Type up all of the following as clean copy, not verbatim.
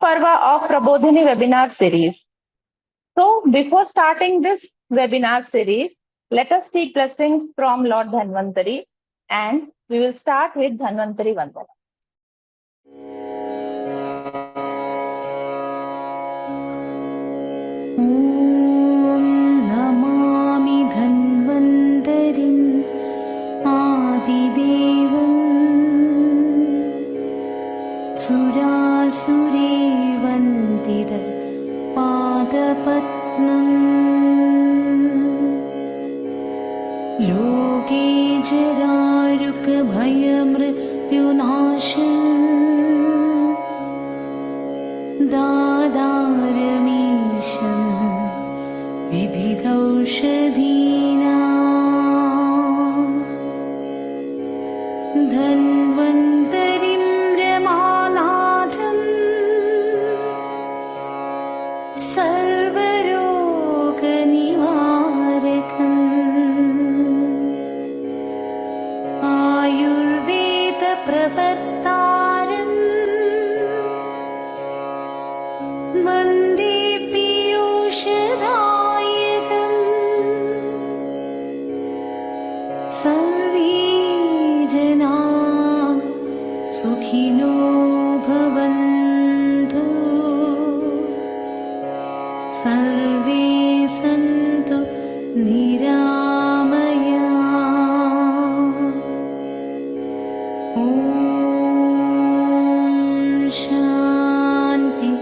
Parva of Prabodhini webinar series. So, before starting this webinar series, let us seek blessings from Lord Dhanvantari, and we will start with Dhanvantari Vandana. Namami धन्वन्तरिम् आदिदेवम् सुरासुरे वन्दित पादपद्मम् लोके जरारुकभयमृत्युनाशम् दादारमीशम् विविधौषधीनां धन्वन्तरिं रमानाथं सर्वरोगनिवारकम् आयुर्वेदप्रवर्तारम् वन्दे सर्वे जना सुखिनो भवन्तु सर्वे सन्तु निरामया ॐ शान्ति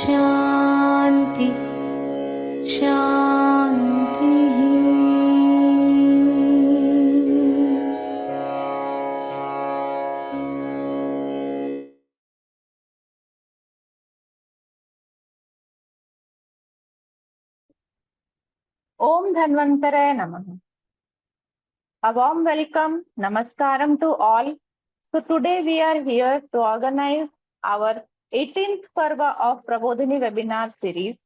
शान्ति शान्तिः। Om Dhanvantare Namaha. A warm welcome, namaskaram to all. So today we are here to organize our 18th Parva of Prabodhini webinar series.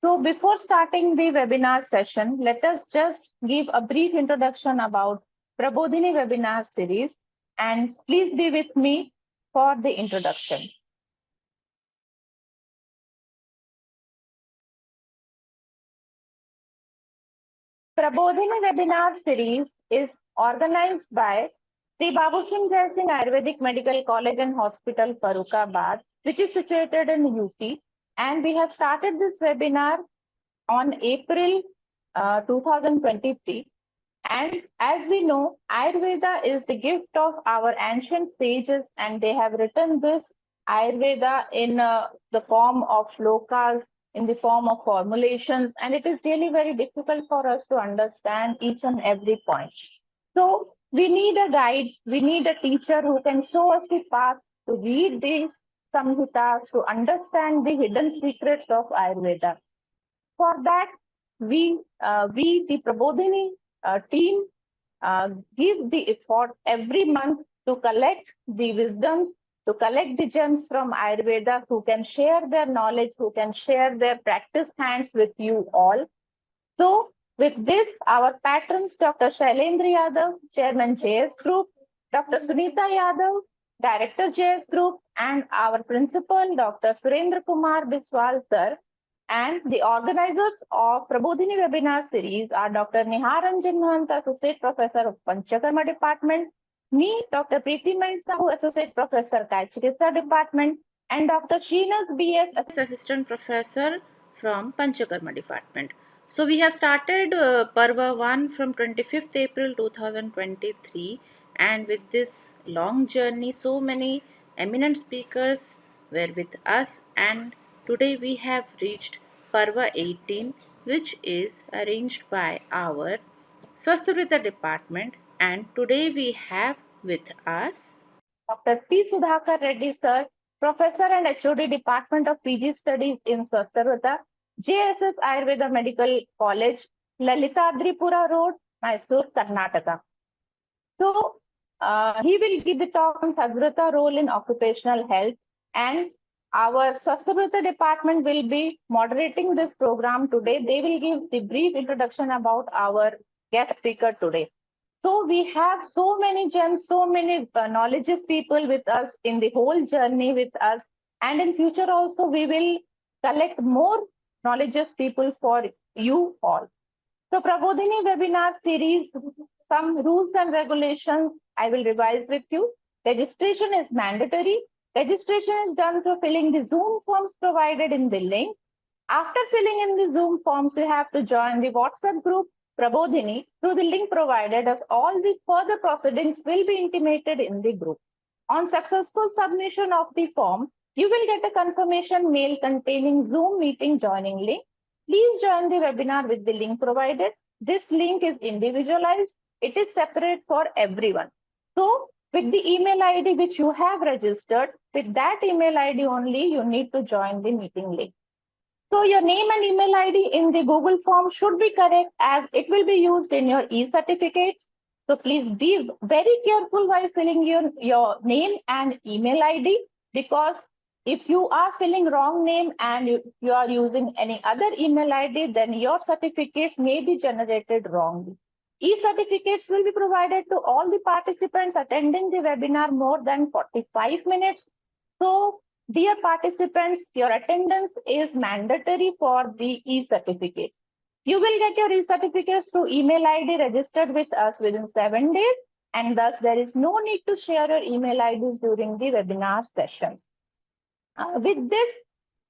So before starting the webinar session, let us just give a brief introduction about Prabodhini webinar series, and please be with me for the introduction. Prabodhini webinar series is organized by Shri Babu Singh Ayurvedic Medical College and Hospital, Farrukhabad, which is situated in UP. And we have started this webinar on April 2023. And as we know, Ayurveda is the gift of our ancient sages, and they have written this Ayurveda in the form of shlokas, in the form of formulations, and it is really very difficult for us to understand each and every point. So we need a guide, we need a teacher who can show us the path to read the Samhitas, to understand the hidden secrets of Ayurveda. For that, we the Prabodhini team give the effort every month to collect the wisdoms, to collect the gems from Ayurveda, who can share their knowledge, who can share their practice hands with you all. So with this, our patrons, Dr. Shailendra Yadav, Chairman JS Group, Dr. Sunita Yadav, Director JS Group, and our principal, Dr. Surendra Kumar Biswal, sir, and the organizers of Prabodhini webinar series are Dr. Niharanjan Mahant, Associate Professor of Panchakarma Department, me, Dr. Preeti Sahu, Associate Professor, Kaichikitsa Department, and Dr. Sheenas BS, Assistant Professor from Panchakarma Department. So we have started Parva 1 from 25th April 2023, and with this long journey, so many eminent speakers were with us, and today we have reached Parva 18, which is arranged by our Sadvritta department, and today we have with us Dr. P. Sudhakar Reddy, sir, Professor and HOD Department of PG Studies in Sadvritta, JSS Ayurveda Medical College, Lalitadripura Road, Mysore, Karnataka. So, he will give the talk on Sadvritta role in occupational health, and our Sadvritta department will be moderating this program today. They will give the brief introduction about our guest speaker today. So we have so many gems, so many knowledgeable people with us in the whole journey with us. And in future also, we will collect more knowledgeous people for you all. So Prabodhini webinar series, some rules and regulations I will revise with you. Registration is mandatory. Registration is done through filling the Zoom forms provided in the link. After filling in the Zoom forms, you have to join the WhatsApp group Prabodhini through the link provided, as all the further proceedings will be intimated in the group. On successful submission of the form, you will get a confirmation mail containing Zoom meeting joining link. Please join the webinar with the link provided. This link is individualized. It is separate for everyone. So with the email ID which you have registered, with that email ID only, you need to join the meeting link. So your name and email ID in the Google form should be correct, as it will be used in your e-certificates. So please be very careful while filling your name and email ID, because if you are filling wrong name and you are using any other email ID, then your certificates may be generated wrongly. E-certificates will be provided to all the participants attending the webinar more than 45 minutes. So dear participants, your attendance is mandatory for the e-certificates. You will get your e-certificates through email ID registered with us within 7 days, and thus there is no need to share your email IDs during the webinar sessions. With this,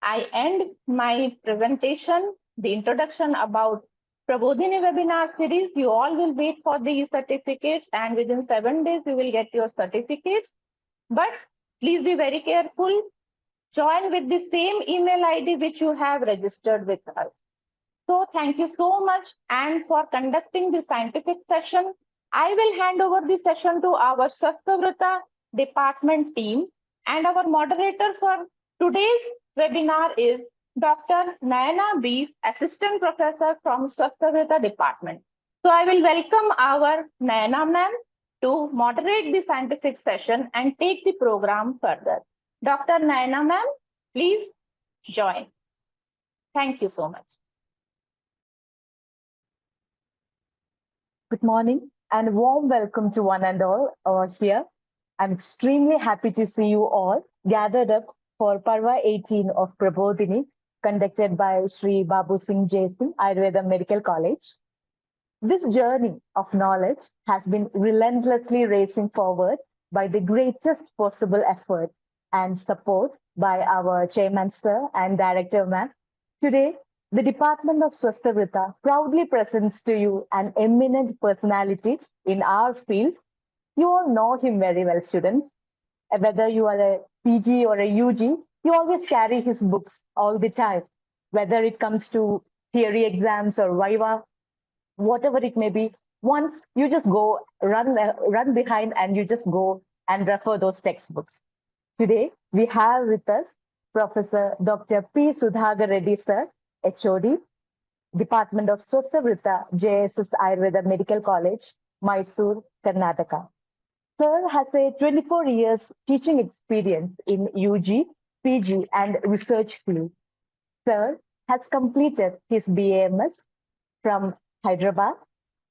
I end my presentation, the introduction about Prabodhini webinar series. You all will wait for the e-certificates, and within 7 days, you will get your certificates. But please be very careful. Join with the same email ID which you have registered with us. So thank you so much. And for conducting the scientific session, I will hand over the session to our Sadvritta department team. And our moderator for today's webinar is Dr. Nayana B, Assistant Professor from Sadvritta department. So I will welcome our Nayana ma'am to moderate the scientific session and take the program further. Dr. Nayana ma'am, please join. Thank you so much. Good morning and warm welcome to one and all here. I'm extremely happy to see you all gathered up for Parva 18 of Prabodhini, conducted by Shri Babu Singh Ayurveda Medical College. This journey of knowledge has been relentlessly racing forward by the greatest possible effort and support by our Chairman Sir and Director Ma'am. Today, the Department of Sadvritta proudly presents to you an eminent personality in our field. You all know him very well, students. Whether you are a PG or a UG, you always carry his books all the time. Whether it comes to theory exams or Viva, whatever it may be, once you just go run behind and you just go and refer those textbooks. Today, we have with us Professor Dr. P. Sudhakar Reddy, sir, HOD, Department of Sadvritta, JSS Ayurveda Medical College, Mysore, Karnataka. Sir has a 24 years teaching experience in UG, PG, and research field. Sir has completed his BAMS from Hyderabad,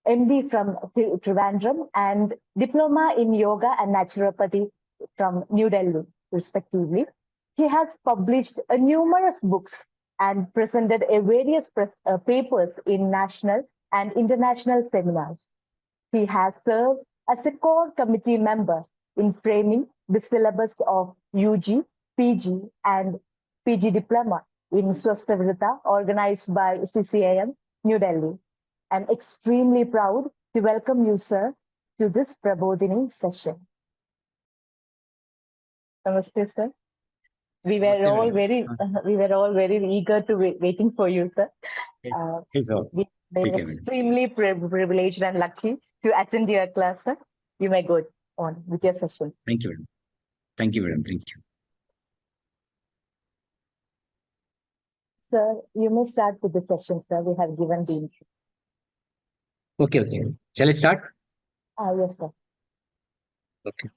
MD from Trivandrum, and Diploma in Yoga and Naturopathy from New Delhi, respectively. He has published numerous books and presented various papers in national and international seminars. He has served as a core committee member in framing the syllabus of UG, PG, and PG Diploma in Sadvritta, organized by CCIM, New Delhi. I'm extremely proud to welcome you, sir, to this Prabodhini session. Namaste, sir. We were all very eager to waiting for you, sir. We are extremely privileged and lucky to attend your class, sir. You may go on with your session. Thank you, madam. Thank you, madam. Thank you. Sir, you may start with the session, sir. We have given the intro. Okay. Shall I start? Yes, sir. Okay.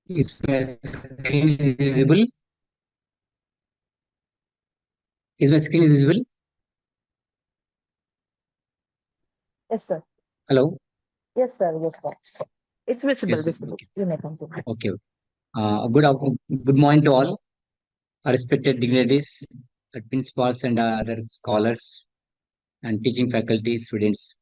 Is my screen visible? Is my screen visible? Yes, sir. Hello? Yes, sir. Yes, sir. It's visible, Yes, sir. visible. Okay. You may continue. Okay. Good morning to all our respected dignitaries, principals, and other scholars and teaching faculty, students.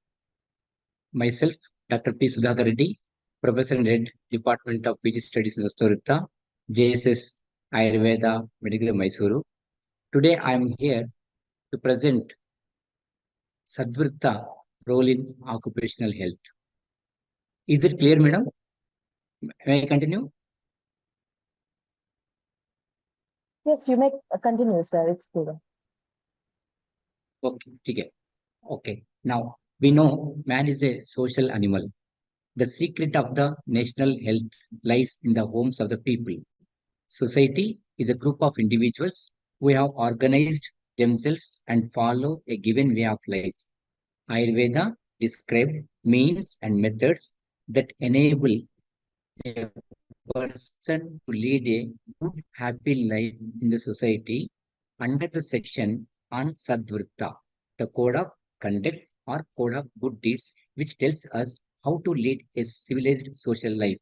Myself, Dr. P. Sudhakar Reddy, Professor and Head, Department of PG Studies in Sadvritta, JSS Ayurveda Medical Mysuru. Today, I am here to present Sadvritta role in occupational health. Is it clear, madam? May I continue? Yes, you may continue, sir. It's good. Okay, okay. Okay. Now, we know man is a social animal. The secret of the national health lies in the homes of the people. Society is a group of individuals who have organized themselves and follow a given way of life. Ayurveda described means and methods that enable a person to lead a good, happy life in the society under the section on Sadvritta, the code of conducts or code of good deeds, which tells us how to lead a civilized social life.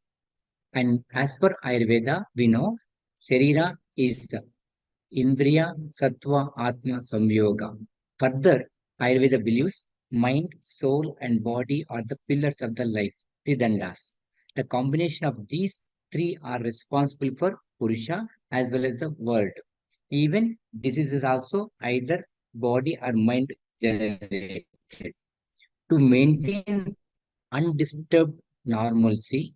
And as per Ayurveda, we know Sharira is Indriya Sattva Atma Samyoga. Further, Ayurveda believes mind, soul, and body are the pillars of the life, the dandas. The combination of these three are responsible for Purusha as well as the world. Even diseases also either body or mind generated. To maintain undisturbed normalcy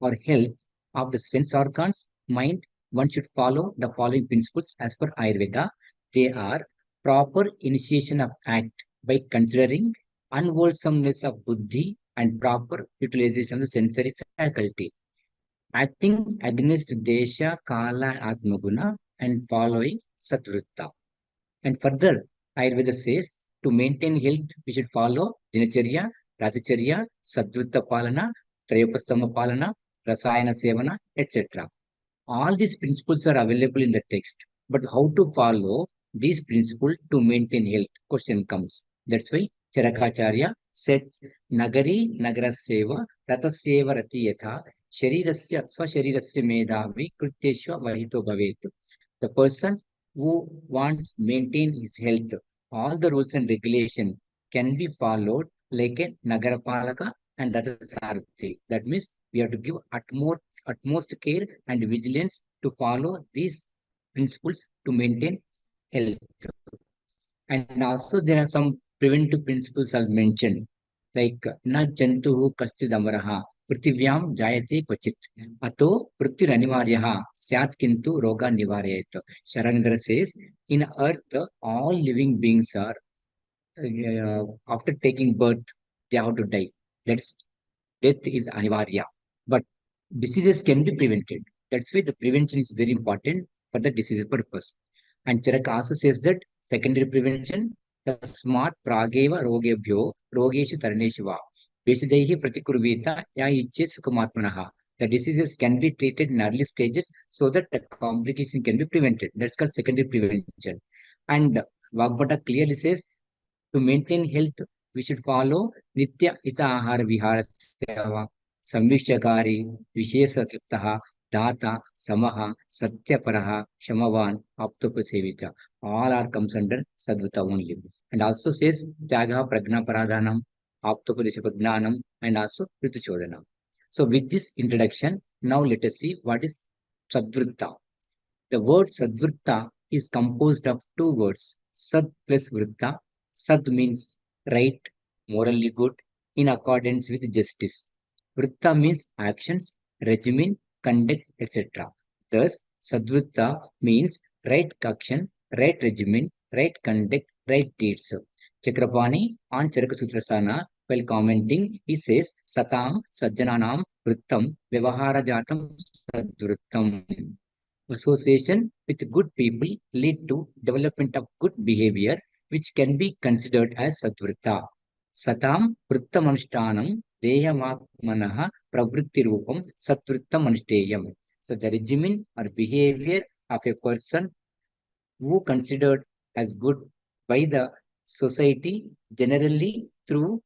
or health of the sense organs, mind, one should follow the following principles as per Ayurveda. They are proper initiation of act by considering unwholesomeness of buddhi and proper utilization of the sensory faculty. Acting against desha, kala, atmaguna and following satvritta. And further, Ayurveda says to maintain health, we should follow Dinacharya, Ratacharya, Sadvritta Palana, Trayopastama Palana, Rasayana Sevana, etc. All these principles are available in the text. But how to follow these principles to maintain health? Question comes. That's why Charakacharya said, Nagari Nagara Seva, Rataseva Rati Yatha, Sharirasya Swasharirasya Medhavi, Kriteshwa Vahito Bhavet. The person who wants maintain his health, all the rules and regulation can be followed like a Nagarapalaka and Rathasarathi. That means we have to give utmost care and vigilance to follow these principles to maintain health. And also there are some preventive principles are mentioned, like na jantuhu kaschidamaraha prithivyaam jayate kvachit ato prithviranivaryaha syat kintu roga nivarayet. Sharangara says, in earth, all living beings are, after taking birth, they have to die. That's death is anivarya. But diseases can be prevented. That's why the prevention is very important for the disease purpose. And Charak also says that secondary prevention, tasmat prageva rogebhyo rogeshu taraneshu va. Vesidaihi pratikurvita ya ichche sukamatmanaha. The diseases can be treated in early stages so that the complication can be prevented. That's called secondary prevention. And Vagbata clearly says to maintain health, we should follow Nitya Ita Ahara Vihara Seva, Samvishyakari, Vishesatyaha, Data, Samaha, Satyaparaha, Shamavan, Aptopasevicha. All are comes under Sadvata only. And also says Tyaga Pragna Paradhanam, Aptopadesha Pragnanam, and also Rituchodhanam. So with this introduction, now let us see what is Sadvritta. The word Sadvritta is composed of two words, Sad plus Vritta. Sad means right, morally good, in accordance with justice. Vritta means actions, regimen, conduct, etc. Thus, Sadvritta means right action, right regimen, right conduct, right deeds. Chakrapani on Charaka Sutrasana, while commenting, he says, Satam Sajjananam Vrittam Vyavaharajatam Sadvrittam. Association with good people lead to development of good behavior, which can be considered as Satvritta. Satam Vrittamanishtanam Deyamak Manaha Pravritti Rupam Satvrittamanisteyam. So the regimen or behavior of a person who considered as good by the society generally through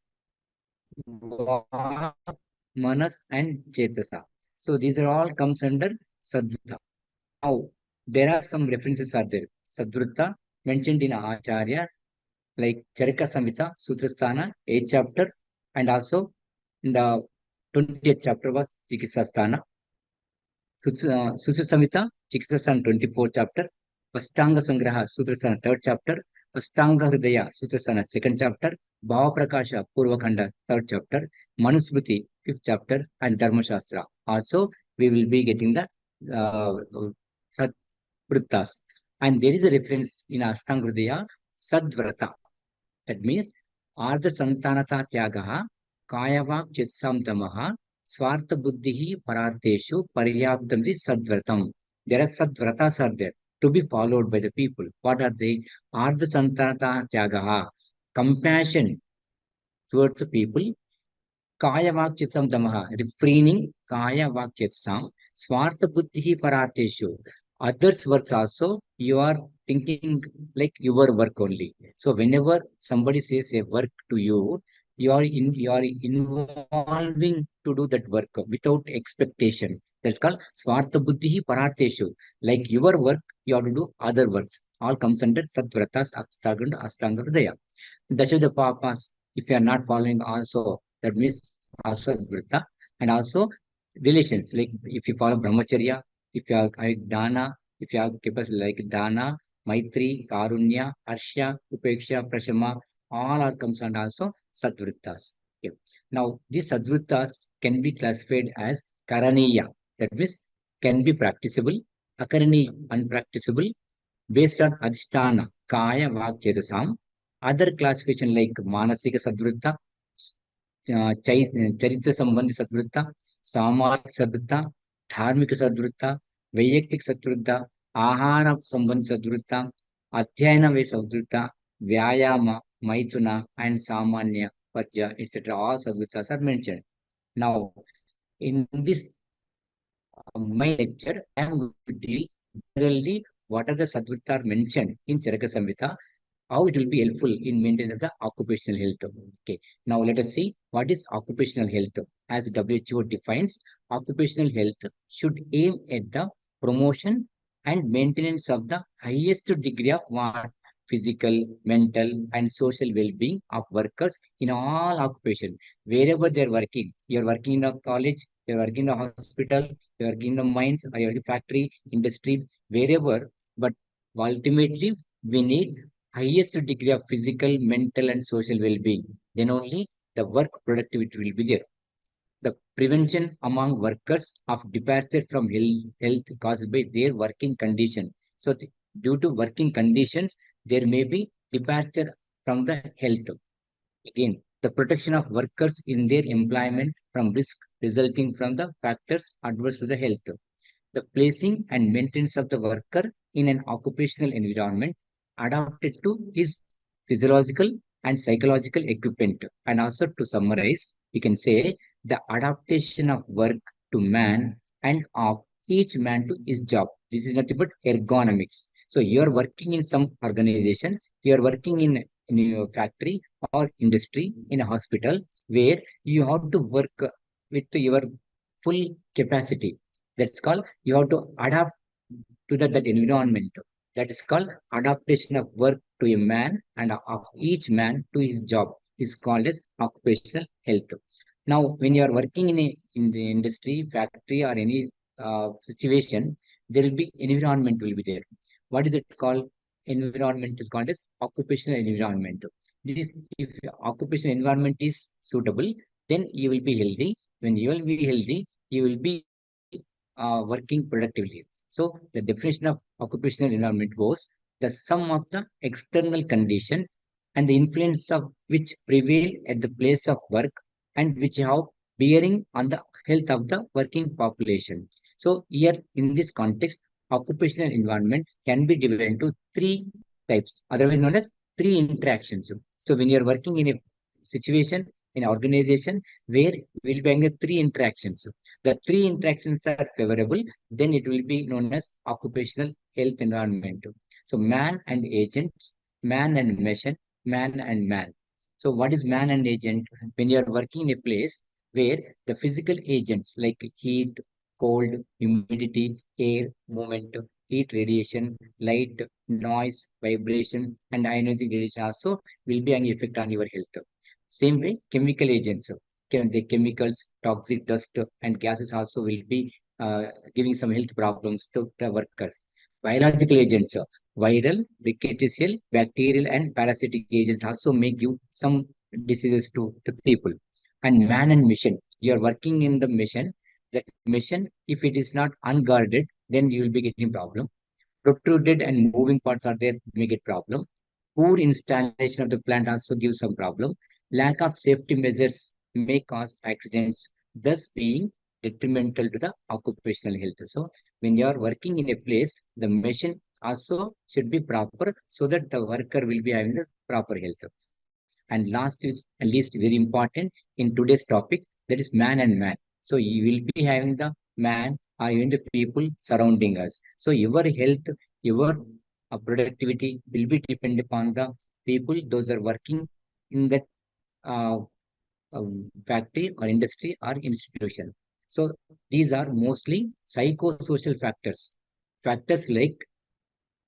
Vak, Manas, and Chetasa. So these are all comes under Sadvritta. Now, there are some references are there. Sadvritta mentioned in Acharya, like Charaka Samhita, Sutrasthana, 8th chapter, and also in the 20th chapter was Chikisasthana. Susasamhita, Chikisasthana, 24th chapter. Astanga Sangraha, Sutrasthana, 3rd chapter. Astanga Hridaya, Sutrasthana, 2nd chapter. Bhava Prakasha, Purvakhanda, 3rd chapter. Manusmriti, 5th chapter, and Dharma Shastra. Also, we will be getting the uh, Vrittas. And there is a reference in Astangridaya, Sadvrata. That means, Ardha Santanata Tyagaha, Kayavak Chitsamtamaha, Swartha Buddhihi Pararteshu, Paryaptamdi Sadvratam. There are Sadvratas are there to be followed by the people. What are they? Ardha Santanata Tyagaha, compassion towards the people, Kaya Vakchitsam Damaha, refraining Kaya Vakchitsam, Swartha Buddhi Parateshu. Others' works also, you are thinking like your work only. So whenever somebody says a work to you, you are involving to do that work without expectation. That's called Swartha Buddhi Parateshu. Like your work, you have to do other works. All comes under Satvratas Astanga Hridaya. Dashuddha Papas, if you are not following also, that means also Vrita, and also relations, like if you follow Brahmacharya, if you are like Dana, if you have capacity like Dana, Maitri, Karunya, Arsha, Upeksha, Prashama, all are comes and also Sadvritas. Okay. Now, these Sadvritas can be classified as Karaniya, that means can be practicable, Akarani unpracticable, based on Adhisthana, Kaya, Vak, Chetasam. Other classification like Manasika Sadvritta, Charitra Sambandhi Sadvritta, Samajik Sadvritta, Dharmika Sadvritta, Vayaktik Sadvritta, Ahara Sambandhi Sadvritta, Adhyayana Ve Sadvritta, Vyayama, Maituna, and Samanya, Parja, etc. All Sadvrittas are mentioned. Now, in this my lecture, I am going to deal generally what are the Sadvritta are mentioned in Charaka Samhita, how it will be helpful in maintaining the occupational health. Okay, now let us see what is occupational health. As WHO defines, occupational health should aim at the promotion and maintenance of the highest degree of what physical, mental, and social well-being of workers in all occupation, wherever they're working. You're working in a college, you're working in a hospital, you're working in the mines, or you're in a factory, industry, wherever. But ultimately, we need highest degree of physical, mental, and social well-being. Then only the work productivity will be there. The prevention among workers of departure from health caused by their working condition. So, due to working conditions, there may be departure from the health. Again, the protection of workers in their employment from risk resulting from the factors adverse to the health, the placing and maintenance of the worker in an occupational environment adapted to his physiological and psychological equipment. And also to summarize, we can say the adaptation of work to man and of each man to his job. This is nothing but ergonomics. So you are working in some organization, you are working in a factory or industry, in a hospital, where you have to work with your full capacity. That's called you have to adapt to that environment. That is called adaptation of work to a man and of each man to his job is called as occupational health. Now, when you are working in the industry, factory, or any situation, there will be environment will be there. What is it called? Environment is called as occupational environment. This, if occupational environment is suitable, then you will be healthy. When you will be healthy, you will be working productively. So the definition of occupational environment goes the sum of the external condition and the influence of which prevail at the place of work and which have bearing on the health of the working population. So here in this context, occupational environment can be divided into three types, otherwise known as three interactions. So when you're working in a situation, in an organization where we'll be having three interactions. The three interactions are favorable, then it will be known as occupational health environment. So man and agent, man and machine, man and man. So what is man and agent? When you are working in a place where the physical agents like heat, cold, humidity, air, movement, heat radiation, light, noise, vibration, and ionizing radiation also will be an effect on your health. Same way, chemical agents, the chemicals, toxic dust, and gases also will be giving some health problems to the workers. Biological agents, viral, bacterial, bacterial, and parasitic agents also may give some diseases to the people. And man and machine, you are working in the machine. That machine, if it is not unguarded, then you will be getting problem. Protruded and moving parts are there, may get problem. Poor installation of the plant also gives some problem. Lack of safety measures may cause accidents, thus being detrimental to the occupational health. So when you are working in a place, the machine also should be proper so that the worker will be having the proper health. And last is at least very important in today's topic, that is man and man. So you will be having the man or even the people surrounding us. So your health, your productivity will be dependent upon the people, those are working in that uh, factory or industry or institution. So these are mostly psychosocial factors. Factors like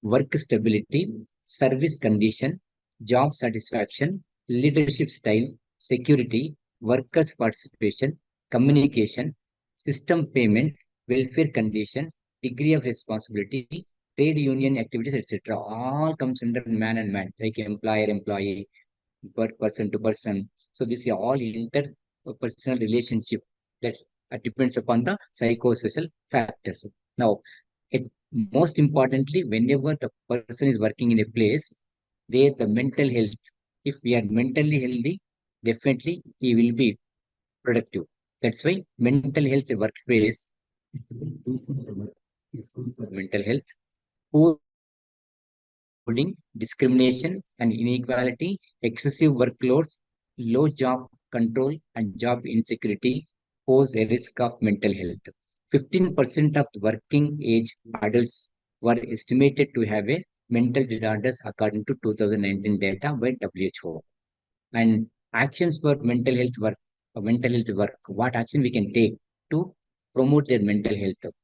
work stability, service condition, job satisfaction, leadership style, security, workers' participation, communication, system payment, welfare condition, degree of responsibility, trade union activities, etc. All comes under man and man, like employer, employee, person to person. So this is all interpersonal relationship that depends upon the psychosocial factors. Now, it, most importantly, whenever the person is working in a place, there the mental health. If we are mentally healthy, definitely he will be productive. That's why mental health workplace is decent work is good for mental health. Poor including discrimination and inequality, excessive workloads, low job control, and job insecurity pose a risk of mental health. 15% of the working age adults were estimated to have a mental disorders according to 2019 data by WHO. And actions for mental health work, what action we can take to promote their mental health?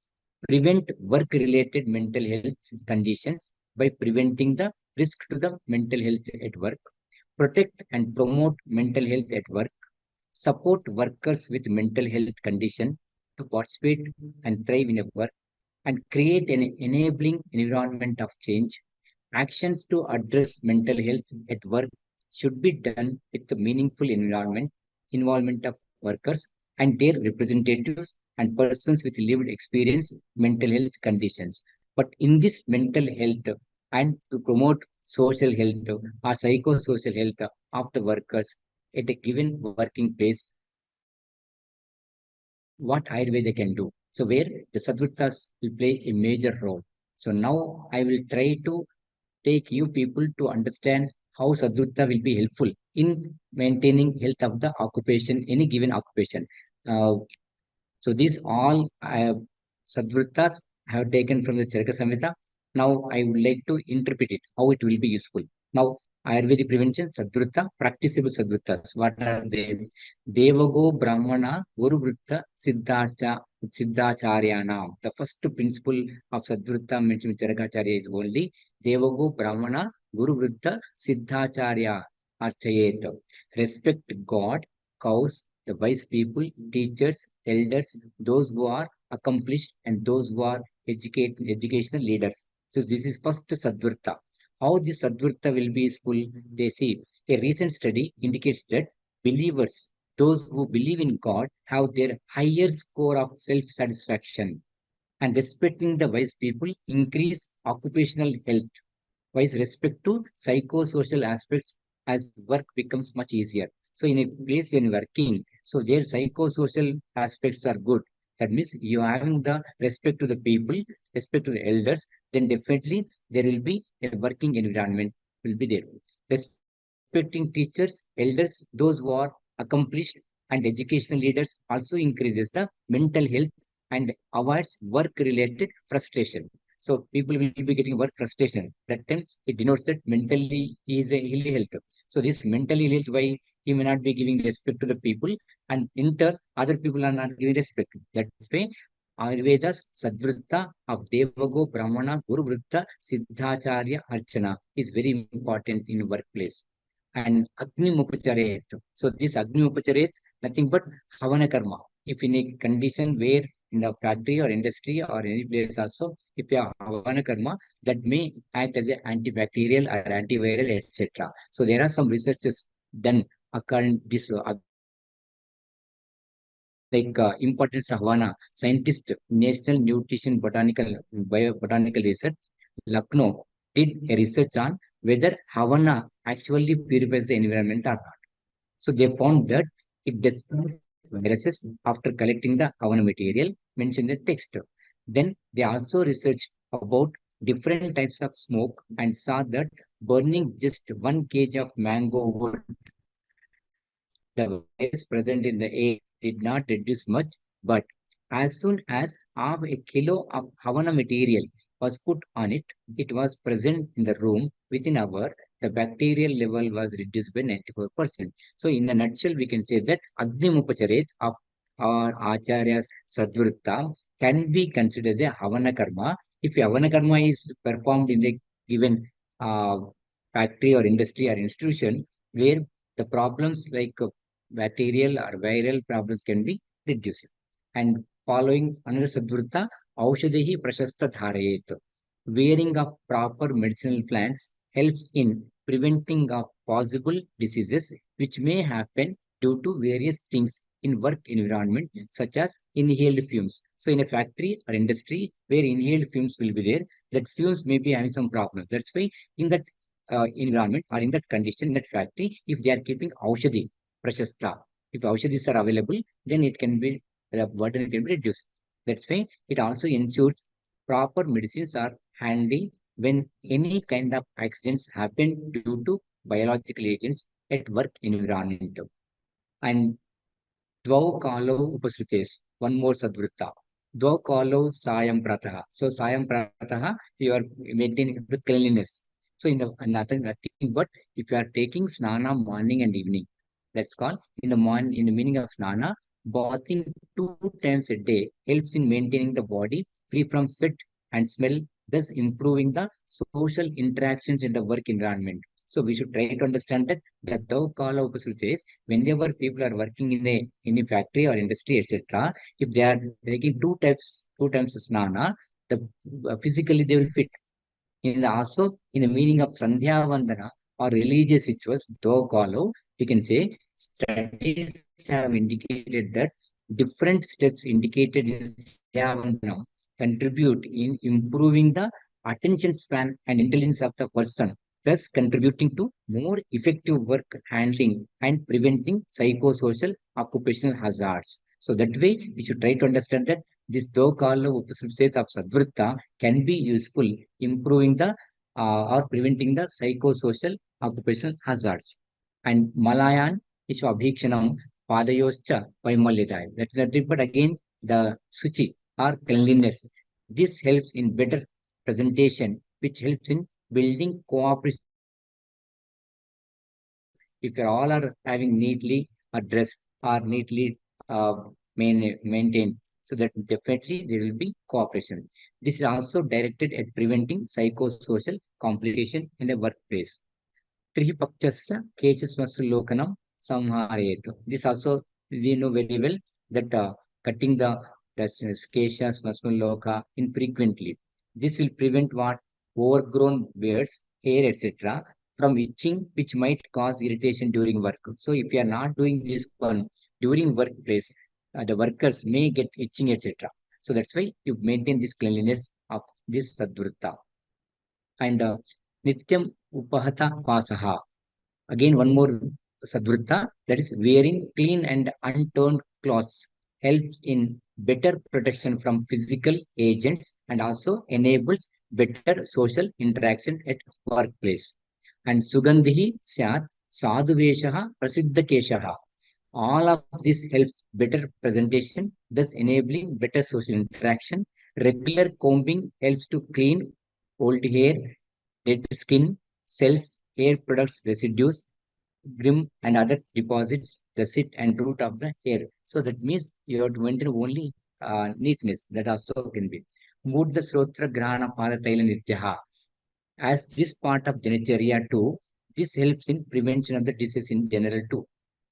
Prevent work-related mental health conditions by preventing the risk to the mental health at work, protect and promote mental health at work, support workers with mental health condition to participate and thrive in a work, and create an enabling environment of change. Actions to address mental health at work should be done with the meaningful involvement of workers and their representatives and persons with lived experience mental health conditions. But in this mental health and to promote social health or psychosocial health of the workers at a given working place, what Ayurveda can do. So where the Sadvrittas will play a major role. So now I will try to take you people to understand how Sadvritta will be helpful in maintaining health of the occupation, any given occupation. Uh, so these all Sadvrittas I have taken from the Charaka Samhita. Now I would like to interpret it, how it will be useful. Now Ayurvedic prevention, Sadvritta, practicable Sadvrittas. What are they? Devago Brahmana Guru Vritta Siddhacharyana. The first principle of Sadvritta mentioned with Charakacharya is only Devago Brahmana Guru Vritta Siddhacharya Archayet. Respect God, cows, the wise people, teachers, elders, those who are accomplished and those who are educational leaders. So this is first Sadvritta. How this Sadvritta will be useful, they see. A recent study indicates that believers, those who believe in God, have their higher score of self-satisfaction, and respecting the wise people increase occupational health. Wise respect to psychosocial aspects as work becomes much easier. So in a place in working, so their psychosocial aspects are good. That means you having the respect to the people, respect to the elders, then definitely there will be a working environment will be there. Respecting teachers, elders, those who are accomplished and educational leaders also increases the mental health and avoids work-related frustration. So people will be getting work frustration. That time it denotes that mentally he is a ill health. So this mentally ill health, why he may not be giving respect to the people, and in turn other people are not giving respect. That way Ayurveda's Sadvritta of Devago Brahmana Guru Vritta Siddhacharya Archana is very important in workplace. And Agni Mupacharet. So this Agni Mupacharet, nothing but Havana Karma. If in a condition where in the factory or industry or any place also, if you have Havana Karma, that may act as an antibacterial or antiviral, etc. So there are some researches done according this like importance of Havana, scientist, National Nutrition Botanical Research, Lucknow, did a research on whether Havana actually purifies the environment or not. So they found that it destroys viruses after collecting the Havana material mentioned in the text. Then they also researched about different types of smoke and saw that burning just 1 kg of mango wood, the virus present in the air did not reduce much, but as soon as half a kilo of Havana material was put on it, it was present in the room within an hour. The bacterial level was reduced by 94%. So, in a nutshell, we can say that Agni Mupacharet of our Acharya's Sadvritta can be considered as a Havana Karma. If Havana Karma is performed in a given uh, factory or industry or institution, where the problems like bacterial or viral problems can be reduced. And following another Sadvrita, Aushadhi Prashasta Dharayet. Wearing of proper medicinal plants helps in preventing of possible diseases which may happen due to various things in work environment such as inhaled fumes. So in a factory or industry where inhaled fumes will be there, that fumes may be having some problem. That's why in that environment or in that condition, in that factory, if they are keeping Aushadhi, Prashasta. If Aushadhis are available, then it can be the burden can be reduced. That's why it also ensures proper medicines are handy when any kind of accidents happen due to biological agents at work environment. And Dvau Kalo Upasrites, one more Sadvrita. Dvau Kalo Sayam Prataha. So Sayam Prataha, you are maintaining the cleanliness. So in the nothing but if you are taking snana morning and evening, that's called in the morning in the meaning of snana, bathing 2 times a day helps in maintaining the body free from sweat and smell, thus improving the social interactions in the work environment. So we should try to understand that the Dvau Kala Upasrites, whenever people are working in a factory or industry, etc., if they are taking 2 times snana, the physically they will fit. In also in the meaning of Sandhya Vandana or religious rituals, though follow, we can say studies have indicated that different steps indicated in Sandhya Vandana contribute in improving the attention span and intelligence of the person, thus contributing to more effective work handling and preventing psychosocial occupational hazards. So that way, we should try to understand that this Dokala Upasrites of Sadvritta can be useful improving the or preventing the psychosocial occupational hazards. And Malayan Ishwabhikshanam Padayoscha Vaimalyadai. That is a tip, but again the Suchi or cleanliness. This helps in better presentation, which helps in building cooperation. If you all are having neatly addressed or neatly uh, maintained, so that definitely there will be cooperation. This is also directed at preventing psychosocial complication in the workplace. Tripakchasya Kechasmaslokanam Samharetu. This also we know very well that cutting the Keshas Masmaloka infrequently. This will prevent what overgrown beards, hair, etc. from itching, which might cause irritation during work. So if you are not doing this one during workplace, the workers may get itching, etc. So that's why you maintain this cleanliness of this Sadvrita. And Nityam Upahata Pasaha. Again, one more Sadvrita, that is wearing clean and unturned clothes helps in better protection from physical agents and also enables better social interaction at workplace. And Sugandhi Syat Sadhuveshaha Prasiddha Keshaha. All of this helps better presentation, thus enabling better social interaction Regular combing helps to clean old hair, dead skin, cells, hair products, residues, grim and other deposits, the sit and root of the hair. So that means you have to maintain only neatness. That also can be. Mood the Srotra Grahana Pada Taila Nityaha. As this part of Janacharya too, this helps in prevention of the disease in general too.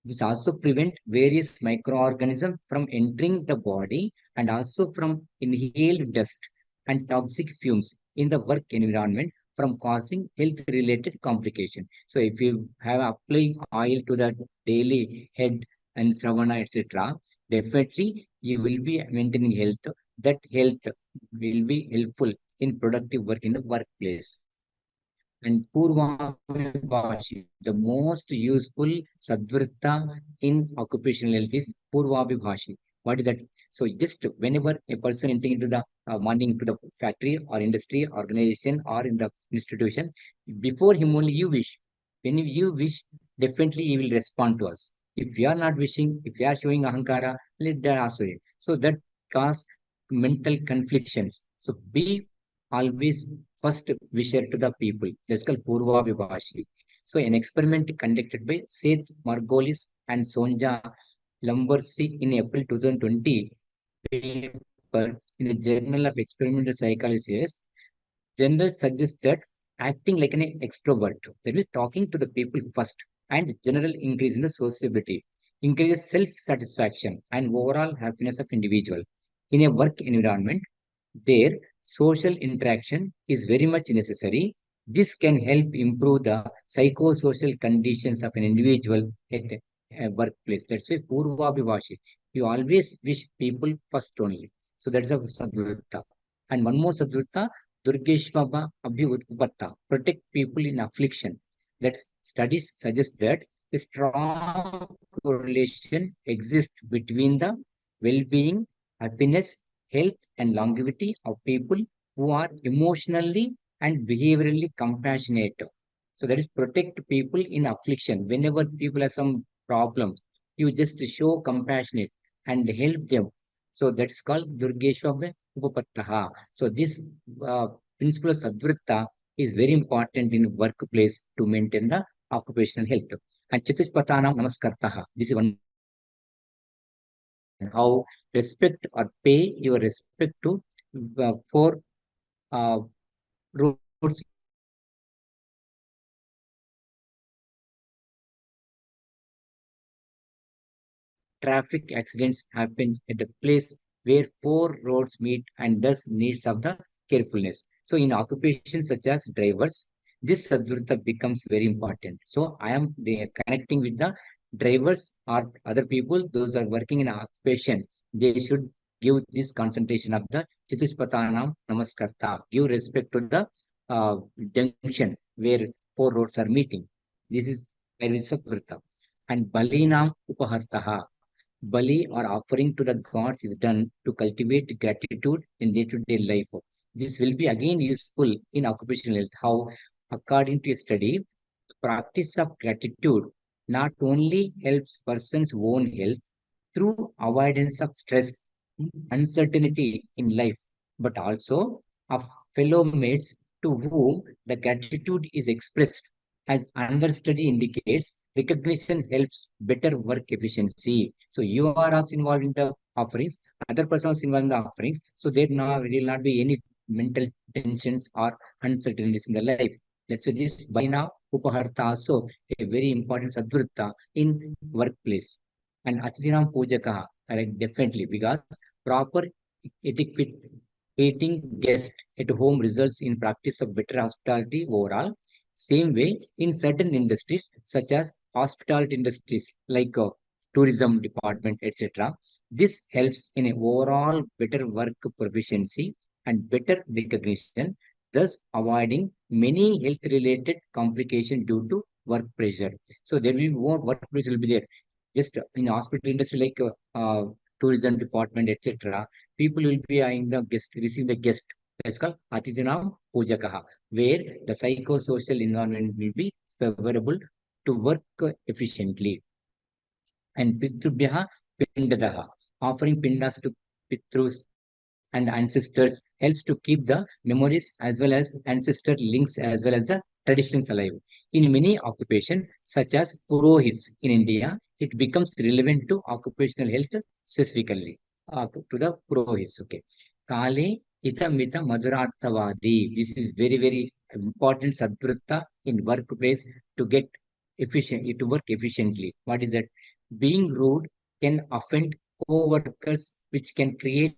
This also prevent various microorganisms from entering the body and also from inhaled dust and toxic fumes in the work environment from causing health related complication. So if you have applying oil to the daily head and savana, etc., definitely you will be maintaining health. That health will be helpful in productive work in the workplace. And Purvabhibashi, the most useful Sadvritta in occupational health is Purvabhibashi. What is that? So just whenever a person entering into the morning to the factory or industry, organization or in the institution, before him only you wish. When you wish, definitely he will respond to us. If you are not wishing, if you are showing ahankara, let that also. So that cause mental conflictions. So be always first wisher to the people. That's called Purva Vibhashi. So an experiment conducted by Seth Margolis and Sonja Lambersi in April 2020 paper in the Journal of Experimental Psychology says, general suggests that acting like an extrovert, that is talking to the people first, and general increase in the sociability, increases self-satisfaction and overall happiness of individual. In a work environment, their social interaction is very much necessary. This can help improve the psychosocial conditions of an individual at a workplace. That's why Purva Vivashi. You always wish people first only. So that's a Sadvritta. And one more Sadvritta, Durgeshvaba Abhyupatta, protect people in affliction. That studies suggest that a strong correlation exists between the well-being, happiness, health, and longevity of people who are emotionally and behaviorally compassionate. So that is protect people in affliction. Whenever people have some problems, you just show compassionate and help them. So that's called Durgeshwabha Upapattaha. So this uh, principle of Sadvritta is very important in workplace to maintain the occupational health. And Chatushpatanam Namaskartaha. This is one how respect or pay your respect to for roads traffic accidents happen at the place where four roads meet and thus needs of the carefulness. So in occupations such as drivers, this sadvrita becomes very important. So I am connecting with the drivers or other people, those are working in occupation. They should give this concentration of the Chitushpatanam Namaskarta, give respect to the junction where four roads are meeting. This is very sadvrita. And Balinam Upahartaha, Bali or offering to the gods is done to cultivate gratitude in day-to-day life. This will be again useful in occupational health. How, according to a study, the practice of gratitude not only helps person's own health through avoidance of stress, uncertainty in life, but also of fellow mates to whom the gratitude is expressed. As understudy indicates, recognition helps better work efficiency. So you are also involved in the offerings, other persons involved in the offerings. So there will not be any mental tensions or uncertainties in the life. That's why this Baina Upaharta also a very important sadvrita in workplace. And Atidinam Pujakaha, right, definitely, because proper etiquette treating guests at home results in practice of better hospitality overall. Same way, in certain industries, such as hospitality industries like tourism department, etc., this helps in a overall better work proficiency and better recognition, thus avoiding many health-related complications due to work pressure. So there will be more work pressure will be there. Just in hospital industry like tourism department, etc., people will be in the guest, receive the guest. That's called Atidinam Pujakaha, where the psychosocial environment will be favorable to work efficiently. And Pitrubhyaha Pindadaha, offering pindas to Pitrus and ancestors helps to keep the memories as well as ancestor links as well as the traditions alive. In many occupations, such as Purohits in India, it becomes relevant to occupational health specifically to the Purohits. Okay. Kale Ita Mita Madhuratavadi. This is very, very important Sadvritta in workplace to get to work efficiently. What is that? Being rude can offend co-workers, which can create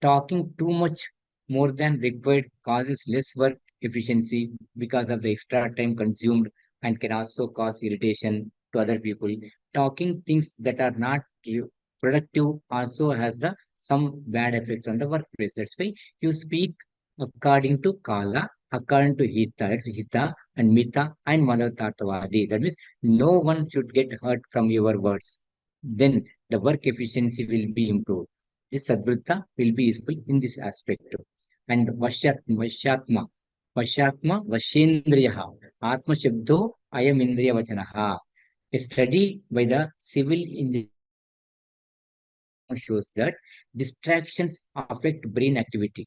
talking too much more than required causes less work efficiency because of the extra time consumed and can also cause irritation to other people. Talking things that are not productive also has some bad effects on the workplace. That's why you speak according to Kala, according to Hita, that's Hita and Mita and Manatatavadi. That means no one should get hurt from your words. Then the work efficiency will be improved. This Sadvritta will be useful in this aspect too. And Vashyatma, Vashendriyaha, Atma Shabdo, Ayam Indriya Vachanaha. A study by the civil engineer shows that distractions affect brain activity,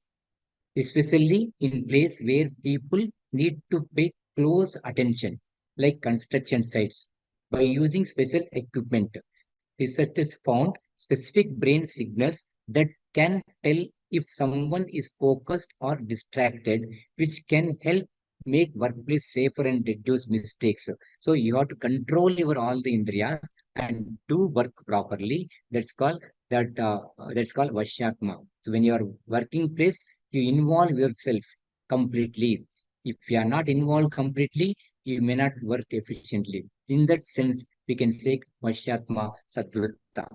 especially in place where people need to pay close attention, like construction sites. By using special equipment, researchers found specific brain signals that can tell if someone is focused or distracted, which can help make workplace safer and reduce mistakes. So you have to control your all the indriyas and do work properly. That's called vashyatma. So when you are working place, you involve yourself completely. If you are not involved completely, you may not work efficiently. In that sense, we can say Vashyatma Sadvritta.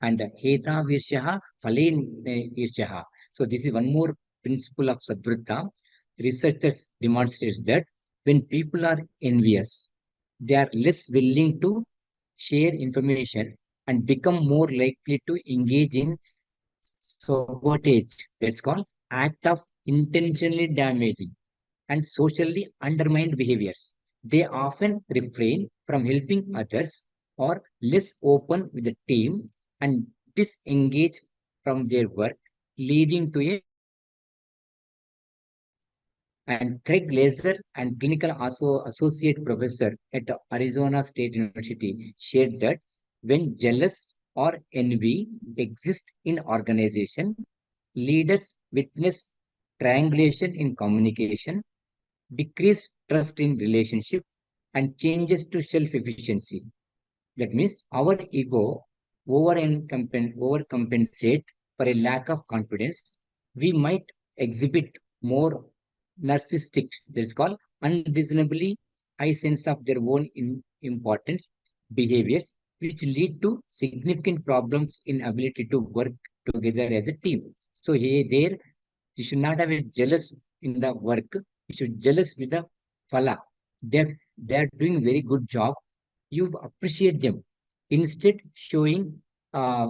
And Heta Virshaha, Phalen Virshaha. So this is one more principle of Sadvritta. Researchers demonstrate that when people are envious, they are less willing to share information and become more likely to engage in sabotage. That's called act of intentionally damaging and socially undermined behaviors. They often refrain from helping others or less open with the team and disengage from their work, leading to a and Craig Laser and clinical associate professor at Arizona State University shared that when jealous or envy exist in organization, leaders witness triangulation in communication, decreased trust in relationship, and changes to self-efficiency. That means our ego overcompensate for a lack of confidence. We might exhibit more narcissistic, that's called unreasonably high sense of their own importance behaviors, which lead to significant problems in ability to work together as a team. So here, there, you should not have a jealous in the work. You should jealous with the fala. They're doing very good job. You appreciate them instead showing uh,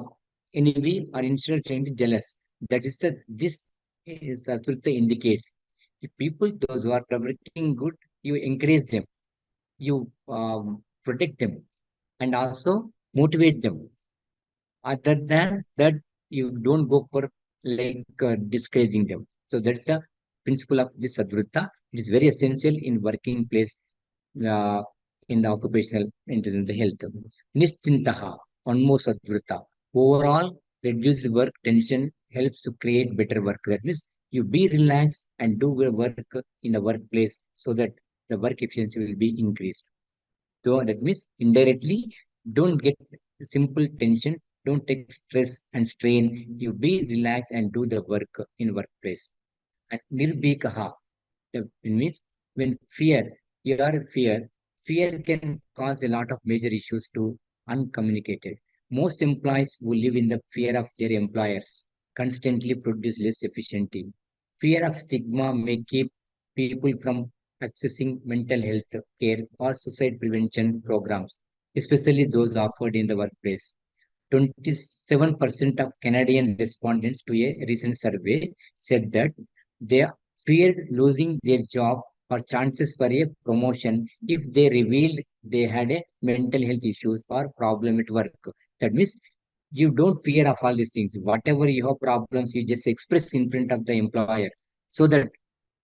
envy or instead of trying to jealous. That is this is Trutha indicates. If people, those who are working good, you encourage them, you protect them, and also motivate them. Other than that, you don't go for like discouraging them. So that's the principle of this Sadvritta. It is very essential in working place uh, in the occupational in the health. Nischintaha, one more Sadvritta. Overall, reduced work tension helps to create better work. That means you be relaxed and do your work in a workplace so that the work efficiency will be increased. So that means indirectly, don't get simple tension, don't take stress and strain. You be relaxed and do the work in workplace. And nirbhikaha, that means when you are fear can cause a lot of major issues to uncommunicated. Most employees who live in the fear of their employers constantly produce less efficiently. Fear of stigma may keep people from accessing mental health care or suicide prevention programs, especially those offered in the workplace. 27% of Canadian respondents to a recent survey said that they feared losing their job or chances for a promotion if they revealed they had a mental health issues or problem at work. That means you don't fear of all these things. Whatever you have problems, you just express in front of the employer so that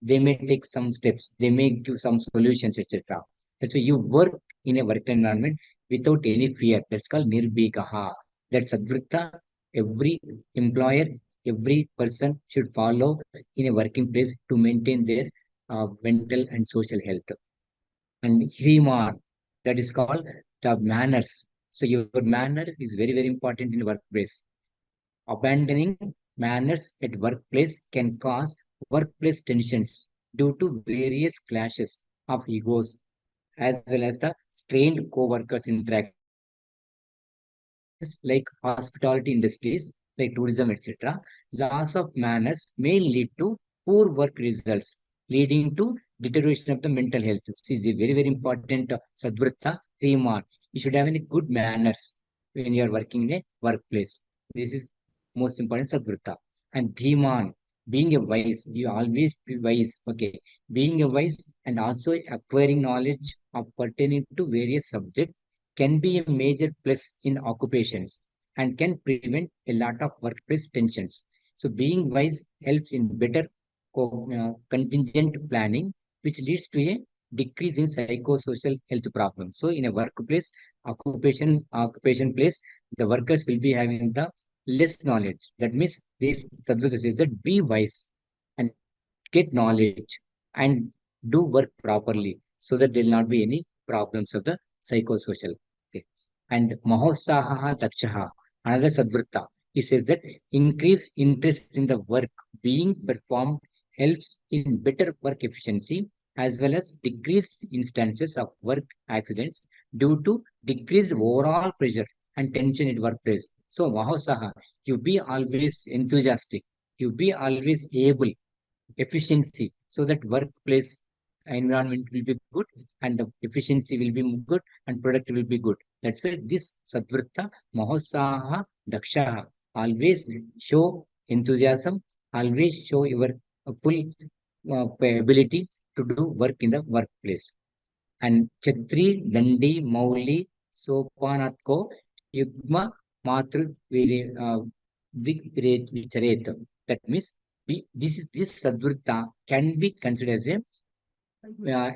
they may take some steps, they may give some solutions, etc. That's why you work in a work environment without any fear. That's called nirbhikaha. That Sadvritta, every employer, every person should follow in a working place to maintain their mental and social health. And Hrimar, that is called the manners. So your manner is very, very important in workplace. Abandoning manners at workplace can cause workplace tensions due to various clashes of egos as well as the strained co-workers interactions. In industries like hospitality industries, like tourism, etc., loss of manners may lead to poor work results, leading to deterioration of the mental health. This is a very, very important Sadvritta remark. You should have any good manners when you are working in a workplace. This is most important Sadvritta. And Dhiman, being a wise, you always be wise. Okay. Being a wise and also acquiring knowledge of pertaining to various subjects can be a major plus in occupations and can prevent a lot of workplace tensions. So being wise helps in better contingent planning, which leads to a decrease in psychosocial health problems. So in a workplace, occupation place, the workers will be having the less knowledge. That means this Sadhguru says that be wise and get knowledge and do work properly so that there will not be any problems of the psychosocial. Okay. And Mahotsaha Dakshaha, another Sadvritta, he says that increased interest in the work being performed helps in better work efficiency as well as decreased instances of work accidents due to decreased overall pressure and tension in workplace. So Mahotsaha, you be always enthusiastic, you be always able efficiency so that workplace environment will be good and the efficiency will be good and product will be good. That's why this Sadvritta Mahotsaha Dakshaha always show enthusiasm, always show your full ability to do work in the workplace. And Chatri, Dandi, Mauli, Sopanatko, Yugma, Matru, Vicharet. That means this Sadvrita can be considered as a